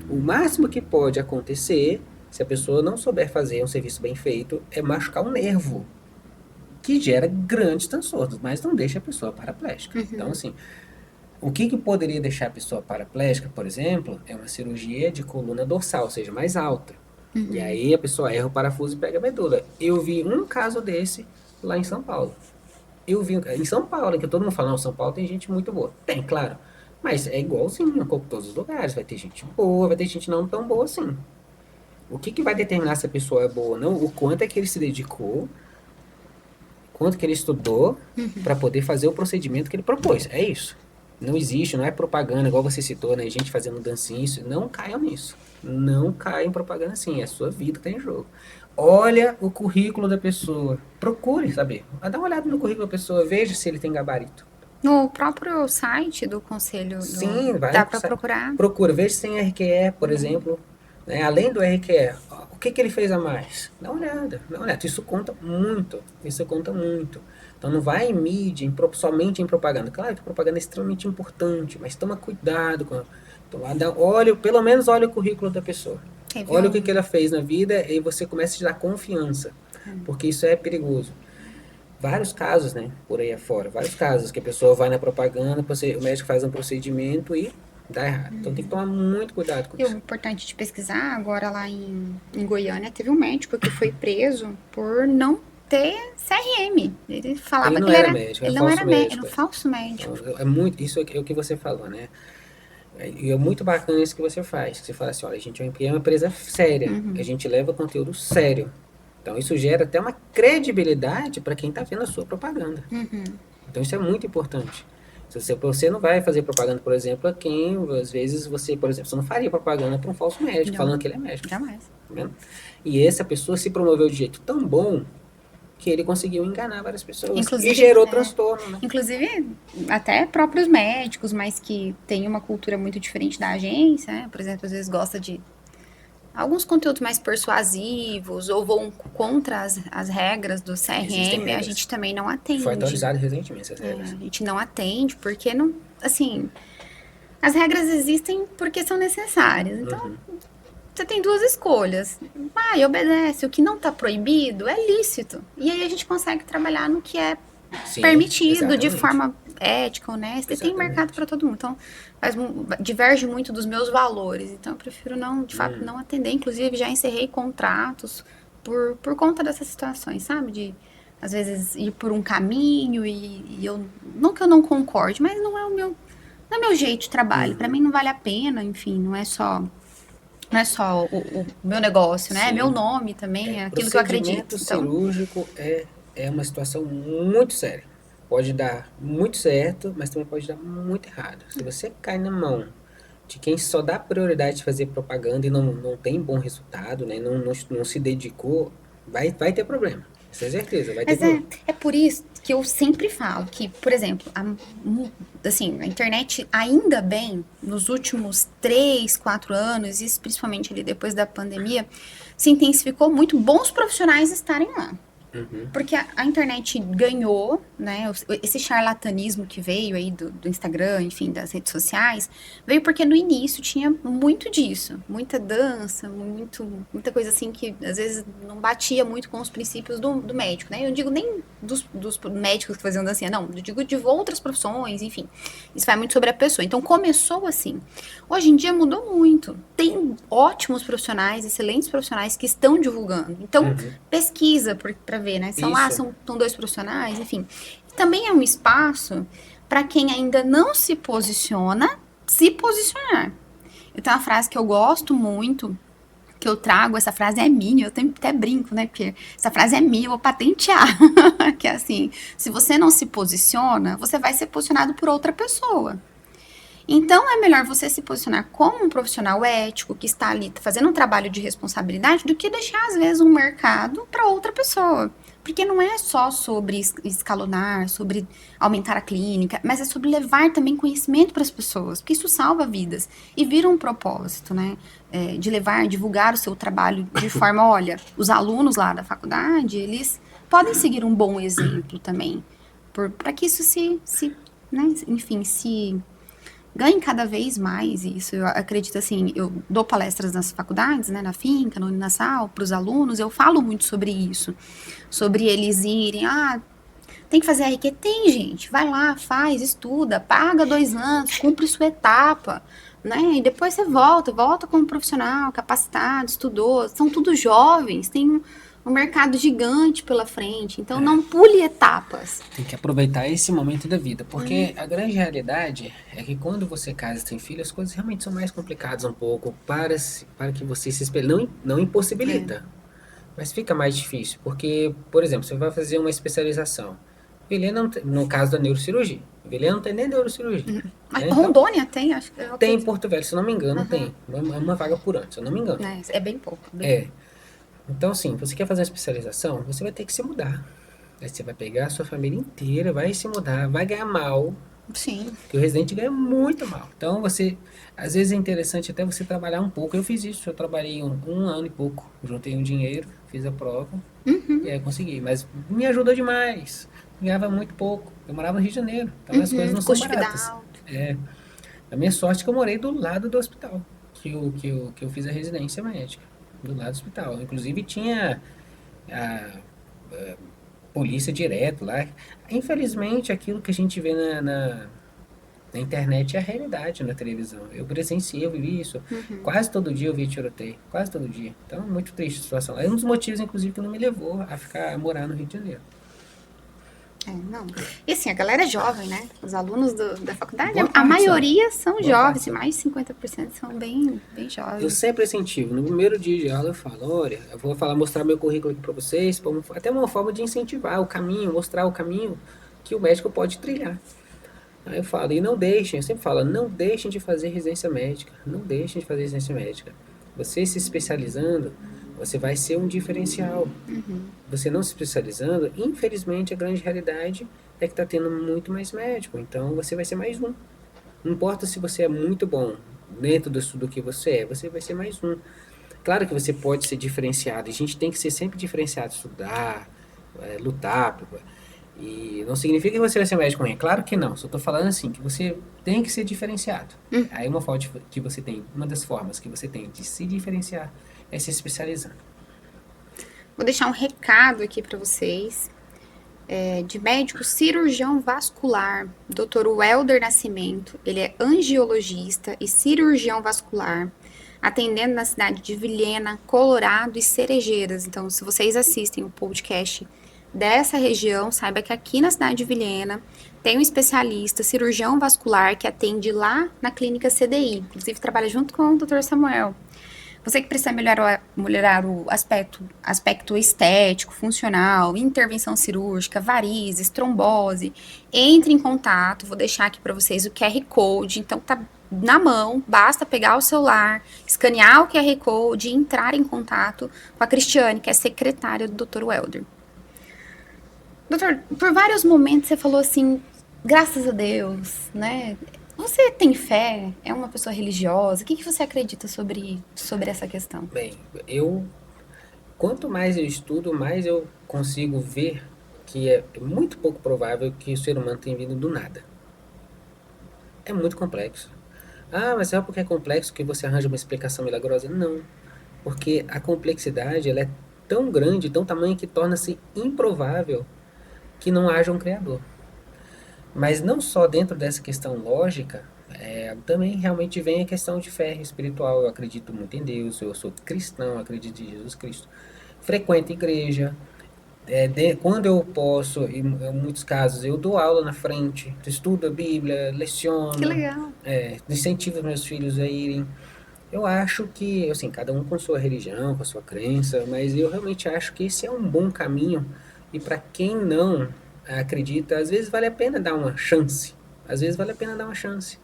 O máximo que pode acontecer, se a pessoa não souber fazer um serviço bem feito, é machucar um nervo, que gera grandes transtornos, mas não deixa a pessoa paraplégica. Então, assim, o que poderia deixar a pessoa paraplégica, por exemplo, é uma cirurgia de coluna dorsal, ou seja, mais alta. E aí a pessoa erra o parafuso e pega a medula. Eu vi um caso desse lá em São Paulo. Eu vi em São Paulo, que todo mundo fala, não, São Paulo tem gente muito boa. Tem, claro. Mas é igualzinho, como todos os lugares. Vai ter gente boa, vai ter gente não tão boa assim. O que vai determinar se a pessoa é boa ou não? O quanto é que ele se dedicou, quanto que ele estudou para poder fazer o procedimento que ele propôs. É isso. Não existe, não é propaganda, igual você citou, né? Gente fazendo dancinha, isso. Não caiam nisso. Não caiam em propaganda assim. É a sua vida que tá em jogo. Olha o currículo da pessoa. Procure saber. Dá uma olhada no currículo da pessoa. Veja se ele tem gabarito. No próprio site do conselho, Sim, vai. dá para procurar. Procura. Veja se tem RQE, por exemplo. Né? Além do RQE, o que ele fez a mais? Dá uma olhada. Dá uma olhada. Isso conta muito. Isso conta muito. Então não vai em mídia, somente em propaganda. Claro que propaganda é extremamente importante, mas toma cuidado com. Olha, pelo menos olha o currículo da pessoa. Olha o que ela fez na vida e você começa a te dar confiança. Porque isso é perigoso. Vários casos, né? Por aí afora. Vários casos que a pessoa vai na propaganda, o médico faz um procedimento e dá errado. Então tem que tomar muito cuidado com E o isso. importante de pesquisar, agora lá em Goiânia, teve um médico que foi preso por não ter CRM. Ele falava Ele não que ele era era, médico, ele era não falso era médico, médico. era um falso médico. Então, é muito, isso é o que você falou, né? E é muito bacana isso que você faz. Que você fala assim, olha, a gente é uma empresa séria. A gente leva conteúdo sério. Então isso gera até uma credibilidade para quem está vendo a sua propaganda. Então isso é muito importante. Você não vai fazer propaganda, por exemplo, a quem, às vezes, por exemplo, você não faria propaganda para um falso médico, Não. falando que ele é médico. Jamais. Tá vendo? E essa pessoa se promoveu de jeito tão bom que ele conseguiu enganar várias pessoas. Inclusive, e gerou transtorno, né? Inclusive, até próprios médicos, mas que têm uma cultura muito diferente da agência, né? Por exemplo, às vezes gosta de alguns conteúdos mais persuasivos ou vão contra as regras do Existem CRM, a regras. gente também não atende. Foi atualizado recentemente essas A regras. gente não atende porque não, assim, as regras existem porque são necessárias. Então, você tem duas escolhas. Vai, obedece. O que não está proibido é lícito. E aí a gente consegue trabalhar no que é Sim, permitido, de exatamente. forma ética, honesta. E tem mercado para todo mundo. Então, diverge muito dos meus valores. Então, eu prefiro não, de fato, não atender. Inclusive, já encerrei contratos por conta dessas situações, sabe? De, às vezes, ir por um caminho e eu... Não que eu não concorde, mas não é o meu... Não é meu jeito de trabalho. Para mim, não vale a pena. Enfim, não é só o meu negócio, né? É Sim. meu nome também, é aquilo que eu acredito. Então, cirúrgico é uma situação muito séria. Pode dar muito certo, mas também pode dar muito errado. Se você cai na mão de quem só dá prioridade de fazer propaganda e não tem bom resultado, né? Não se dedicou, vai ter problema. Isso é certeza, vai ter problema. É por isso que eu sempre falo que, por exemplo, assim, a internet, ainda bem, nos últimos 3, 4 anos, isso principalmente ali depois da pandemia, se intensificou muito bons profissionais estarem lá. Porque a internet ganhou, né? Esse charlatanismo que veio aí do Instagram, enfim, das redes sociais, veio porque no início tinha muito disso. Muita dança, muita coisa assim que às vezes não batia muito com os princípios do médico, né? Eu digo nem dos médicos que faziam dancinha, não. Eu digo de outras profissões, enfim. Isso vai muito sobre a pessoa. Então começou assim. Hoje em dia mudou muito. Tem ótimos profissionais, excelentes profissionais que estão divulgando. Então, pesquisa para ver, né? São 2 profissionais, enfim. Também é um espaço para quem ainda não se posiciona, se posicionar. Eu tenho uma frase que eu gosto muito, que eu trago, essa frase é minha, eu até brinco, né? Porque essa frase é minha, eu vou patentear. Que é assim, se você não se posiciona, você vai ser posicionado por outra pessoa. Então, é melhor você se posicionar como um profissional ético que está ali fazendo um trabalho de responsabilidade do que deixar, às vezes, um mercado para outra pessoa. Porque não é só sobre escalonar, sobre aumentar a clínica, mas é sobre levar também conhecimento para as pessoas, porque isso salva vidas e vira um propósito, né? De levar, divulgar o seu trabalho de forma, olha, os alunos lá da faculdade, eles podem seguir um bom exemplo também, para que isso né, enfim, se ganhe cada vez mais isso. Eu acredito assim, eu dou palestras nas faculdades, né, na Finca, no Uninasal, para os alunos, eu falo muito sobre isso, sobre eles irem, tem que fazer RQ? Tem, gente, vai lá, faz, estuda, paga 2 anos, cumpre sua etapa, né, e depois você volta como profissional, capacitado, estudou, são todos jovens, tem um mercado gigante pela frente, então não pule etapas. Tem que aproveitar esse momento da vida, porque a grande realidade é que quando você casa e tem filho, as coisas realmente são mais complicadas um pouco para que você se espelhe. Não impossibilita, mas fica mais difícil, porque, por exemplo, você vai fazer uma especialização. Vilhena, no caso da neurocirurgia, Vilhena não tem nem neurocirurgia. Mas Né? Então, Rondônia tem, acho que tem em Porto Velho, se eu não me engano, tem. Uma vaga por ano, se eu não me engano. É bem pouco. Então, assim, você quer fazer uma especialização, você vai ter que se mudar. Aí você vai pegar a sua família inteira, vai se mudar, vai ganhar mal, Sim. porque o residente ganha muito mal. Então, às vezes é interessante até você trabalhar um pouco. Eu fiz isso, eu trabalhei um ano e pouco, juntei um dinheiro, fiz a prova, e aí consegui. Mas me ajudou demais, ganhava muito pouco. Eu morava no Rio de Janeiro, então as coisas não são Custo de vida baratas. alto. A minha sorte é que eu morei do lado do hospital, que eu fiz a residência médica, do lado do hospital. Inclusive tinha a polícia direto lá. Infelizmente, aquilo que a gente vê na internet é a realidade na televisão. Eu presenciei, eu vivi isso. Quase todo dia eu vi tiroteio, quase todo dia. Então, muito triste a situação. É um dos motivos, inclusive, que não me levou a morar no Rio de Janeiro. Não. E assim, a galera é jovem, né? Os alunos da faculdade, Boa a parte maioria são Boa jovens, parte são. mais de 50% são bem Eu jovens. sempre incentivo. No primeiro dia de aula eu falo, olha, eu vou mostrar meu currículo aqui para vocês, até uma forma de incentivar o caminho, mostrar o caminho que o médico pode trilhar. Aí eu falo, e não deixem, eu sempre falo, não deixem de fazer residência médica, não deixem de fazer residência médica. Você se especializando, você vai ser um diferencial. Você não se especializando, infelizmente a grande realidade é que está tendo muito mais médico, então você vai ser mais um. Não importa se você é muito bom dentro do que você vai ser mais um. Claro que você pode ser diferenciado, a gente tem que ser sempre diferenciado, estudar, lutar. E não significa que você vai ser médico ruim, claro que não. Só estou falando assim, que você tem que ser diferenciado. Aí uma das formas que você tem de se diferenciar é se especializando. Vou deixar um recado aqui para vocês. De médico cirurgião vascular, Dr. Welder Nascimento. Ele é angiologista e cirurgião vascular, atendendo na cidade de Vilhena, Colorado e Cerejeiras. Então, se vocês assistem o podcast dessa região, saiba que aqui na cidade de Vilhena tem um especialista, cirurgião vascular, que atende lá na clínica CDI. Inclusive, trabalha junto com o Dr. Samuel. Você que precisa melhorar o aspecto estético, funcional, intervenção cirúrgica, varizes, trombose, entre em contato. Vou deixar aqui para vocês o QR Code. Então, tá na mão, basta pegar o celular, escanear o QR Code e entrar em contato com a Cristiane, que é secretária do Dr. Welder. Doutor, por vários momentos você falou assim, graças a Deus, né? Você tem fé? É uma pessoa religiosa? O que você acredita sobre essa questão? Bem, quanto mais eu estudo, mais eu consigo ver que é muito pouco provável que o ser humano tenha vindo do nada. É muito complexo. Mas é porque é complexo que você arranja uma explicação milagrosa? Não. Porque a complexidade ela é tão grande, tão tamanha, que torna-se improvável que não haja um criador. Mas não só dentro dessa questão lógica, também realmente vem a questão de fé espiritual. Eu acredito muito em Deus, eu sou cristão, acredito em Jesus Cristo. Frequento igreja. Quando eu posso, em muitos casos, eu dou aula na frente, estudo a Bíblia, leciono. Que legal. Incentivo os meus filhos a irem. Eu acho que, assim, cada um com sua religião, com sua crença, mas eu realmente acho que esse é um bom caminho. E para quem não acredita, às vezes vale a pena dar uma chance. Às vezes vale a pena dar uma chance.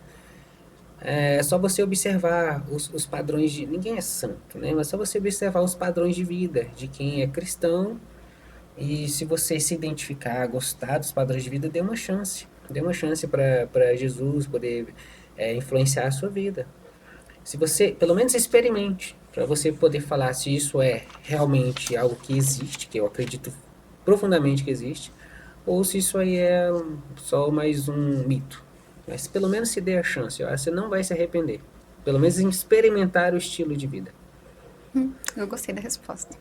É só você observar os padrões de... Ninguém é santo, né? Mas só você observar os padrões de vida de quem é cristão. E se você se identificar, gostar dos padrões de vida, dê uma chance. Dê uma chance para Jesus poder influenciar a sua vida. Se você, pelo menos experimente, para você poder falar se isso é realmente algo que existe, que eu acredito profundamente que existe, ou se isso aí é só mais um mito. Mas pelo menos se dê a chance, ó, você não vai se arrepender. Pelo menos em experimentar o estilo de vida. Eu gostei da resposta.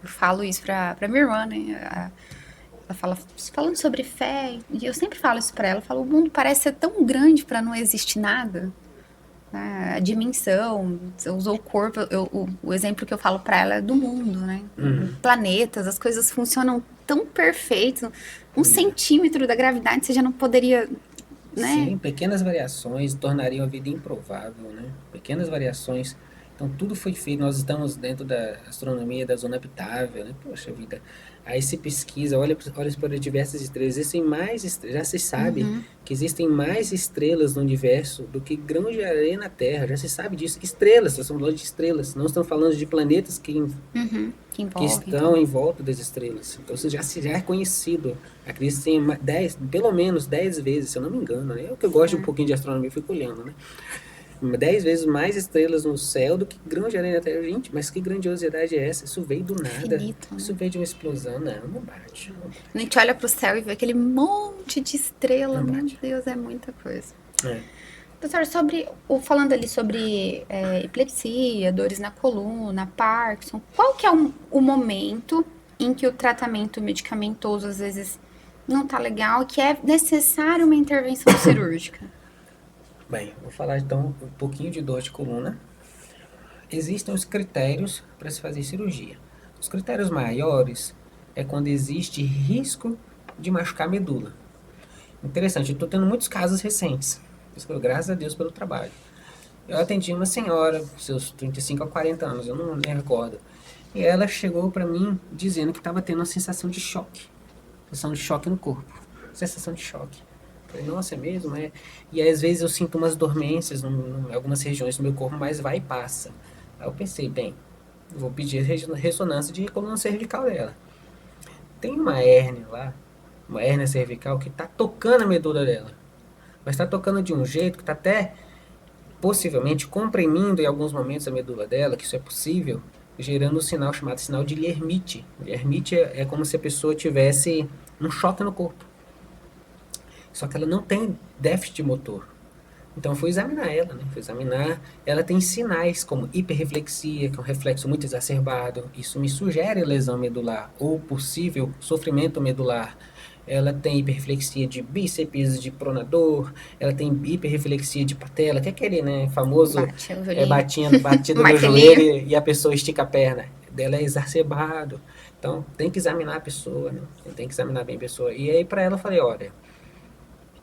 Eu falo isso pra minha irmã, né? Ela fala, falando sobre fé, e eu sempre falo isso pra ela. Eu falo, o mundo parece ser tão grande pra não existir nada. Né? A dimensão, você usou o corpo, o exemplo que eu falo pra ela é do mundo, né? Planetas, as coisas funcionam tão perfeito. Um centímetro da gravidade você já não poderia, né? Sim, pequenas variações tornariam a vida improvável, né? Pequenas variações. Então, tudo foi feito. Nós estamos dentro da astronomia da zona habitável, né? Poxa vida. Aí se pesquisa, olha para diversas estrelas. Existem mais estrelas. Já se sabe que existem mais estrelas no universo do que grãos de areia na Terra. Já se sabe disso. Estrelas, nós estamos falando de estrelas. Não estamos falando de planetas Que que envolve, estão então. em volta das estrelas. Então, isso já é conhecido. Acredito que tem 10, pelo menos 10 vezes, se eu não me engano, né? Eu que gosto um pouquinho de astronomia, fico olhando, né? 10 vezes mais estrelas no céu do que grãos de areia na Terra. Gente, mas que grandiosidade é essa? Isso veio do nada. Infinito, Isso né? veio de uma explosão. Não, não bate. Não bate. A gente olha pro céu e vê aquele monte de estrela. Não Meu bate. Deus, é muita coisa. É. Doutor, falando ali sobre epilepsia, dores na coluna, Parkinson, qual que é o momento em que o tratamento medicamentoso às vezes não tá legal, que é necessário uma intervenção cirúrgica? Bem, vou falar então um pouquinho de dor de coluna. Existem os critérios para se fazer cirurgia. Os critérios maiores é quando existe risco de machucar a medula. Interessante, eu estou tendo muitos casos recentes. Graças a Deus pelo trabalho. Eu atendi uma senhora, seus 35 a 40 anos, eu não me recordo. E ela chegou para mim dizendo que estava tendo uma sensação de choque. Sensação de choque no corpo. Sensação de choque. Falei, nossa, é mesmo? É. E aí, às vezes eu sinto umas dormências em algumas regiões do meu corpo, mas vai e passa. Aí eu pensei, bem, vou pedir ressonância de coluna cervical dela. Tem uma hérnia lá, uma hérnia cervical que está tocando a medula dela. Mas está tocando de um jeito que está até possivelmente comprimindo em alguns momentos a medula dela, que isso é possível, gerando um sinal chamado sinal de Lhermitte. Lhermitte é como se a pessoa tivesse um choque no corpo. Só que ela não tem déficit motor. Então eu fui examinar ela, né? Fui examinar. Ela tem sinais como hiperreflexia, que é um reflexo muito exacerbado. Isso me sugere lesão medular ou possível sofrimento medular. Ela tem hiperreflexia de bíceps, de pronador. Ela tem hiperreflexia de patela, que é aquele, né, famoso Bate o joelhinho, batida no joelho martelinho. e a pessoa estica a perna. Dela é exacerbado. Então tem que examinar a pessoa, né? Tem que examinar bem a pessoa. E aí para ela eu falei, olha,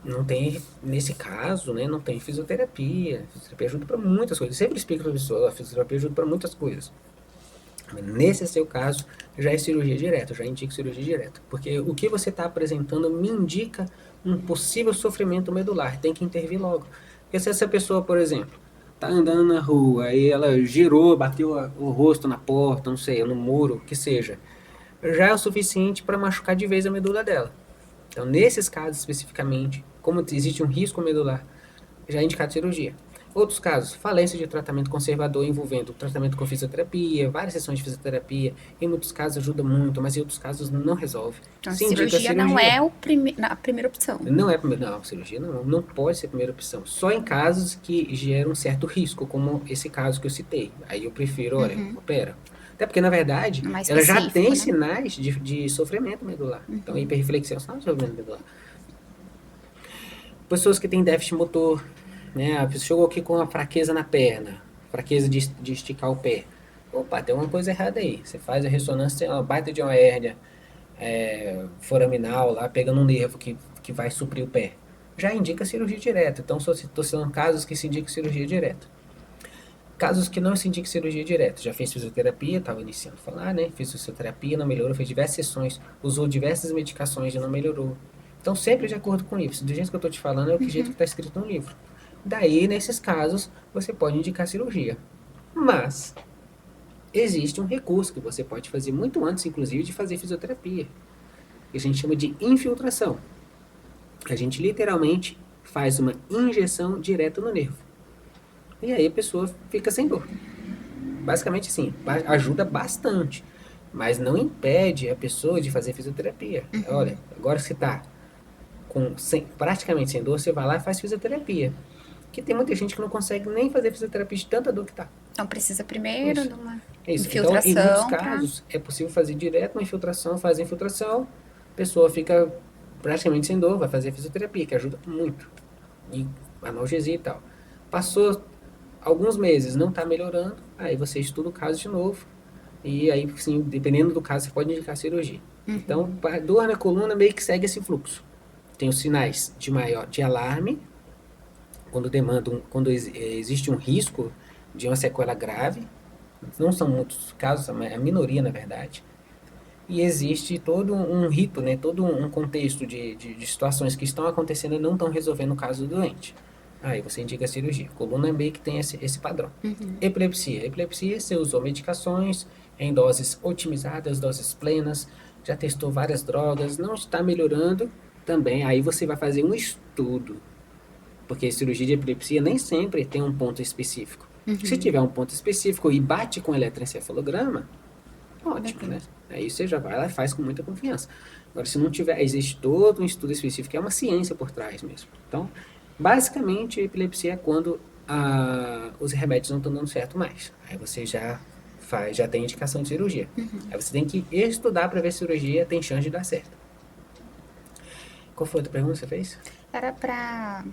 não tem, nesse caso, né, não tem fisioterapia. Fisioterapia ajuda para muitas coisas. Eu sempre explico para a pessoa, a fisioterapia ajuda para muitas coisas. Mas nesse seu caso, já é cirurgia direta, já indico cirurgia direta. Porque o que você está apresentando me indica um possível sofrimento medular. Tem que intervir logo. Porque se essa pessoa, por exemplo, tá andando na rua, aí ela girou, bateu o rosto na porta, não sei, no muro, que seja, já é o suficiente para machucar de vez a medula dela. Então, nesses casos especificamente, como existe um risco medular, já é indicado cirurgia. Outros casos, falência de tratamento conservador envolvendo tratamento com fisioterapia, várias sessões de fisioterapia. Em muitos casos ajuda muito, mas em outros casos não resolve. Então, a Se indica cirurgia não cirurgia. é a primeira opção. Não é a primeira, não, cirurgia não pode ser a primeira opção. Só em casos que geram um certo risco, como esse caso que eu citei. Aí eu prefiro, olha, opera. Até porque, na verdade, Mais ela já específico, tem né? sinais de sofrimento medular. Então, hiperreflexão é um sinal de sofrimento medular. Pessoas que têm déficit motor, né? A pessoa chegou aqui com uma fraqueza na perna, fraqueza de esticar o pé. Opa, tem uma coisa errada aí. Você faz a ressonância, tem uma baita de uma hérnia foraminal lá, pegando um nervo que vai suprir o pé. Já indica cirurgia direta. Então, estou citando casos que se indica cirurgia direta. Casos que não se indica cirurgia direta. Já fez fisioterapia, estava iniciando a falar, né? Fez fisioterapia, não melhorou, fez diversas sessões, usou diversas medicações e não melhorou. Então, sempre de acordo com isso. Do jeito que eu estou te falando, é o jeito que está escrito no livro. Daí, nesses casos, você pode indicar cirurgia. Mas existe um recurso que você pode fazer muito antes, inclusive, de fazer fisioterapia, que a gente chama de infiltração. A gente literalmente faz uma injeção direto no nervo. E aí a pessoa fica sem dor. Basicamente assim, ajuda bastante, mas não impede a pessoa de fazer fisioterapia. Olha, agora que você está praticamente sem dor, você vai lá e faz fisioterapia. Que tem muita gente que não consegue nem fazer fisioterapia de tanta dor que tá. Então precisa primeiro Isso. de uma Isso. infiltração. Então, em muitos casos, é possível fazer direto uma infiltração, faz a infiltração, a pessoa fica praticamente sem dor, vai fazer a fisioterapia, que ajuda muito. E analgesia e tal. Passou alguns meses, não está melhorando, aí você estuda o caso de novo, e aí, sim, dependendo do caso, você pode indicar cirurgia. Então, a dor na coluna meio que segue esse fluxo. Tem os sinais de alarme, quando existe um risco de uma sequela grave. Não são muitos casos, é a minoria, na verdade. E existe todo um rito, né, todo um contexto de situações que estão acontecendo e não estão resolvendo o caso do doente. Aí você indica a cirurgia. Coluna meio que tem esse padrão. Epilepsia. Epilepsia, você usou medicações em doses otimizadas, doses plenas, já testou várias drogas, não está melhorando também. Aí você vai fazer um estudo. Porque cirurgia de epilepsia nem sempre tem um ponto específico. Se tiver um ponto específico e bate com eletroencefalograma, ótimo, né? Aí você já vai lá e faz com muita confiança. Agora, se não tiver, existe todo um estudo específico, que é uma ciência por trás mesmo. Então, basicamente, a epilepsia é quando os remédios não estão dando certo mais. Aí você já tem indicação de cirurgia. Aí você tem que estudar para ver se a cirurgia tem chance de dar certo. Qual foi a outra pergunta que você fez? Era para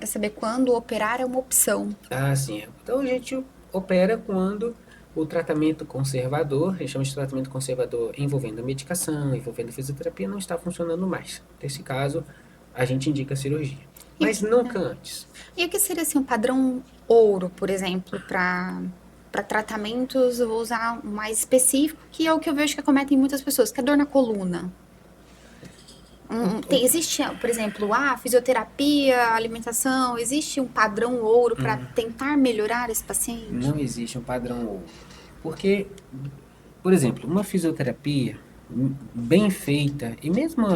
saber quando operar é uma opção. Ah, sim. Então a gente opera quando o tratamento conservador, a gente chama de tratamento conservador envolvendo medicação, envolvendo fisioterapia, não está funcionando mais. Nesse caso, a gente indica a cirurgia. Mas nunca antes. E o que seria assim um padrão ouro, por exemplo, para tratamentos, eu vou usar um mais específico, que é o que eu vejo que acometem muitas pessoas, que é dor na coluna. Existe, por exemplo, fisioterapia, alimentação, existe um padrão ouro para tentar melhorar esse paciente? Não existe um padrão ouro. Porque, por exemplo, uma fisioterapia bem feita, e mesmo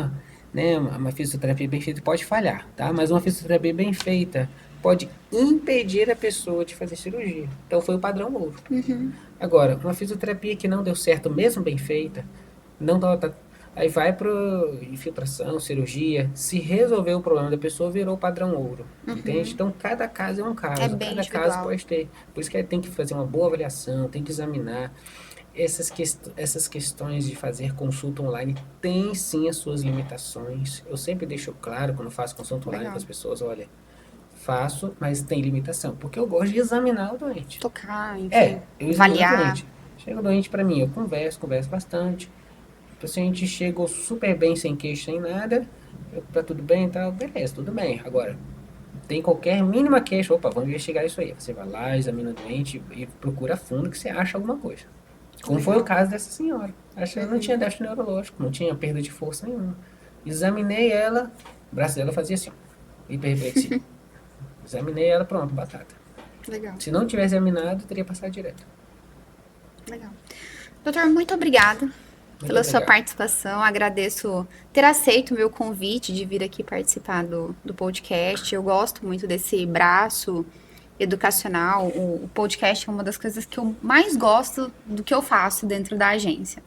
uma fisioterapia bem feita pode falhar, tá? Mas uma fisioterapia bem feita pode impedir a pessoa de fazer cirurgia. Então foi o padrão ouro. Agora, uma fisioterapia que não deu certo, mesmo bem feita, não dá. Aí vai para infiltração, cirurgia. Se resolver o problema da pessoa, virou o padrão ouro. Entende? Então, cada caso é um caso. É bem cada individual. caso pode ter. Por isso que tem que fazer uma boa avaliação, tem que examinar. Essas questões de fazer consulta online tem sim as suas limitações. Eu sempre deixo claro quando faço consulta online com as pessoas, olha, faço, mas tem limitação. Porque eu gosto de examinar o doente. Tocar, enfim, eu examino avaliar. o doente. Chega o doente para mim, eu converso bastante. O paciente chegou super bem, sem queixa, sem nada, tá tudo bem e tal, beleza, tudo bem. Agora, tem qualquer mínima queixa, opa, vamos investigar isso aí. Você vai lá, examina o doente e procura a fundo que você acha alguma coisa. Como foi o caso dessa senhora. Acho que não tinha déficit neurológico, não tinha perda de força nenhuma. Examinei ela, o braço dela fazia assim, hiperreflexia. Examinei ela, pronto, batata. Legal. Se não tivesse examinado, teria passado direto. Legal. Doutor, muito obrigada pela sua participação. Agradeço ter aceito o meu convite de vir aqui participar do podcast. Eu gosto muito desse braço educacional. O podcast é uma das coisas que eu mais gosto do que eu faço dentro da agência.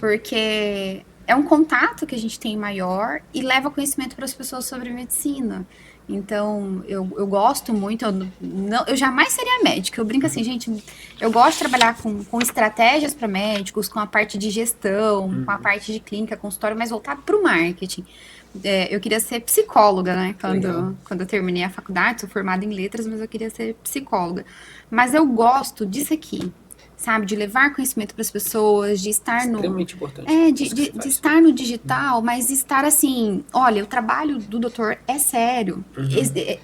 Porque é um contato que a gente tem maior e leva conhecimento para as pessoas sobre medicina. Então, eu gosto muito, eu jamais seria médica. Eu brinco assim, gente, eu gosto de trabalhar com estratégias para médicos, com a parte de gestão, com a parte de clínica, consultório, mas voltado para o marketing. Eu queria ser psicóloga, né? Quando eu terminei a faculdade, sou formada em letras, mas eu queria ser psicóloga. Mas eu gosto disso aqui, sabe? De levar conhecimento para as pessoas, de estar extremamente importante. De estar no digital, mas estar assim, olha, o trabalho do doutor é sério.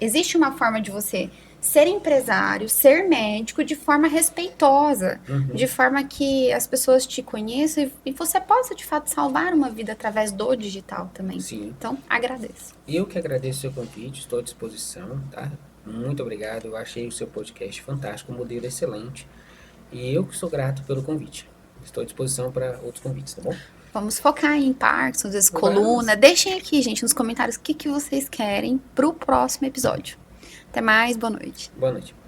Existe uma forma de você ser empresário, ser médico de forma respeitosa, de forma que as pessoas te conheçam e você possa, de fato, salvar uma vida através do digital também. Sim. Então, agradeço. Eu que agradeço o seu convite, estou à disposição, tá? Muito obrigado, eu achei o seu podcast fantástico, um modelo excelente. E eu que sou grato pelo convite. Estou à disposição para outros convites, tá bom? Vamos focar em Parkinson, às vezes Vamos. coluna. Deixem aqui, gente, nos comentários o que vocês querem pro próximo episódio. Até mais, boa noite. Boa noite.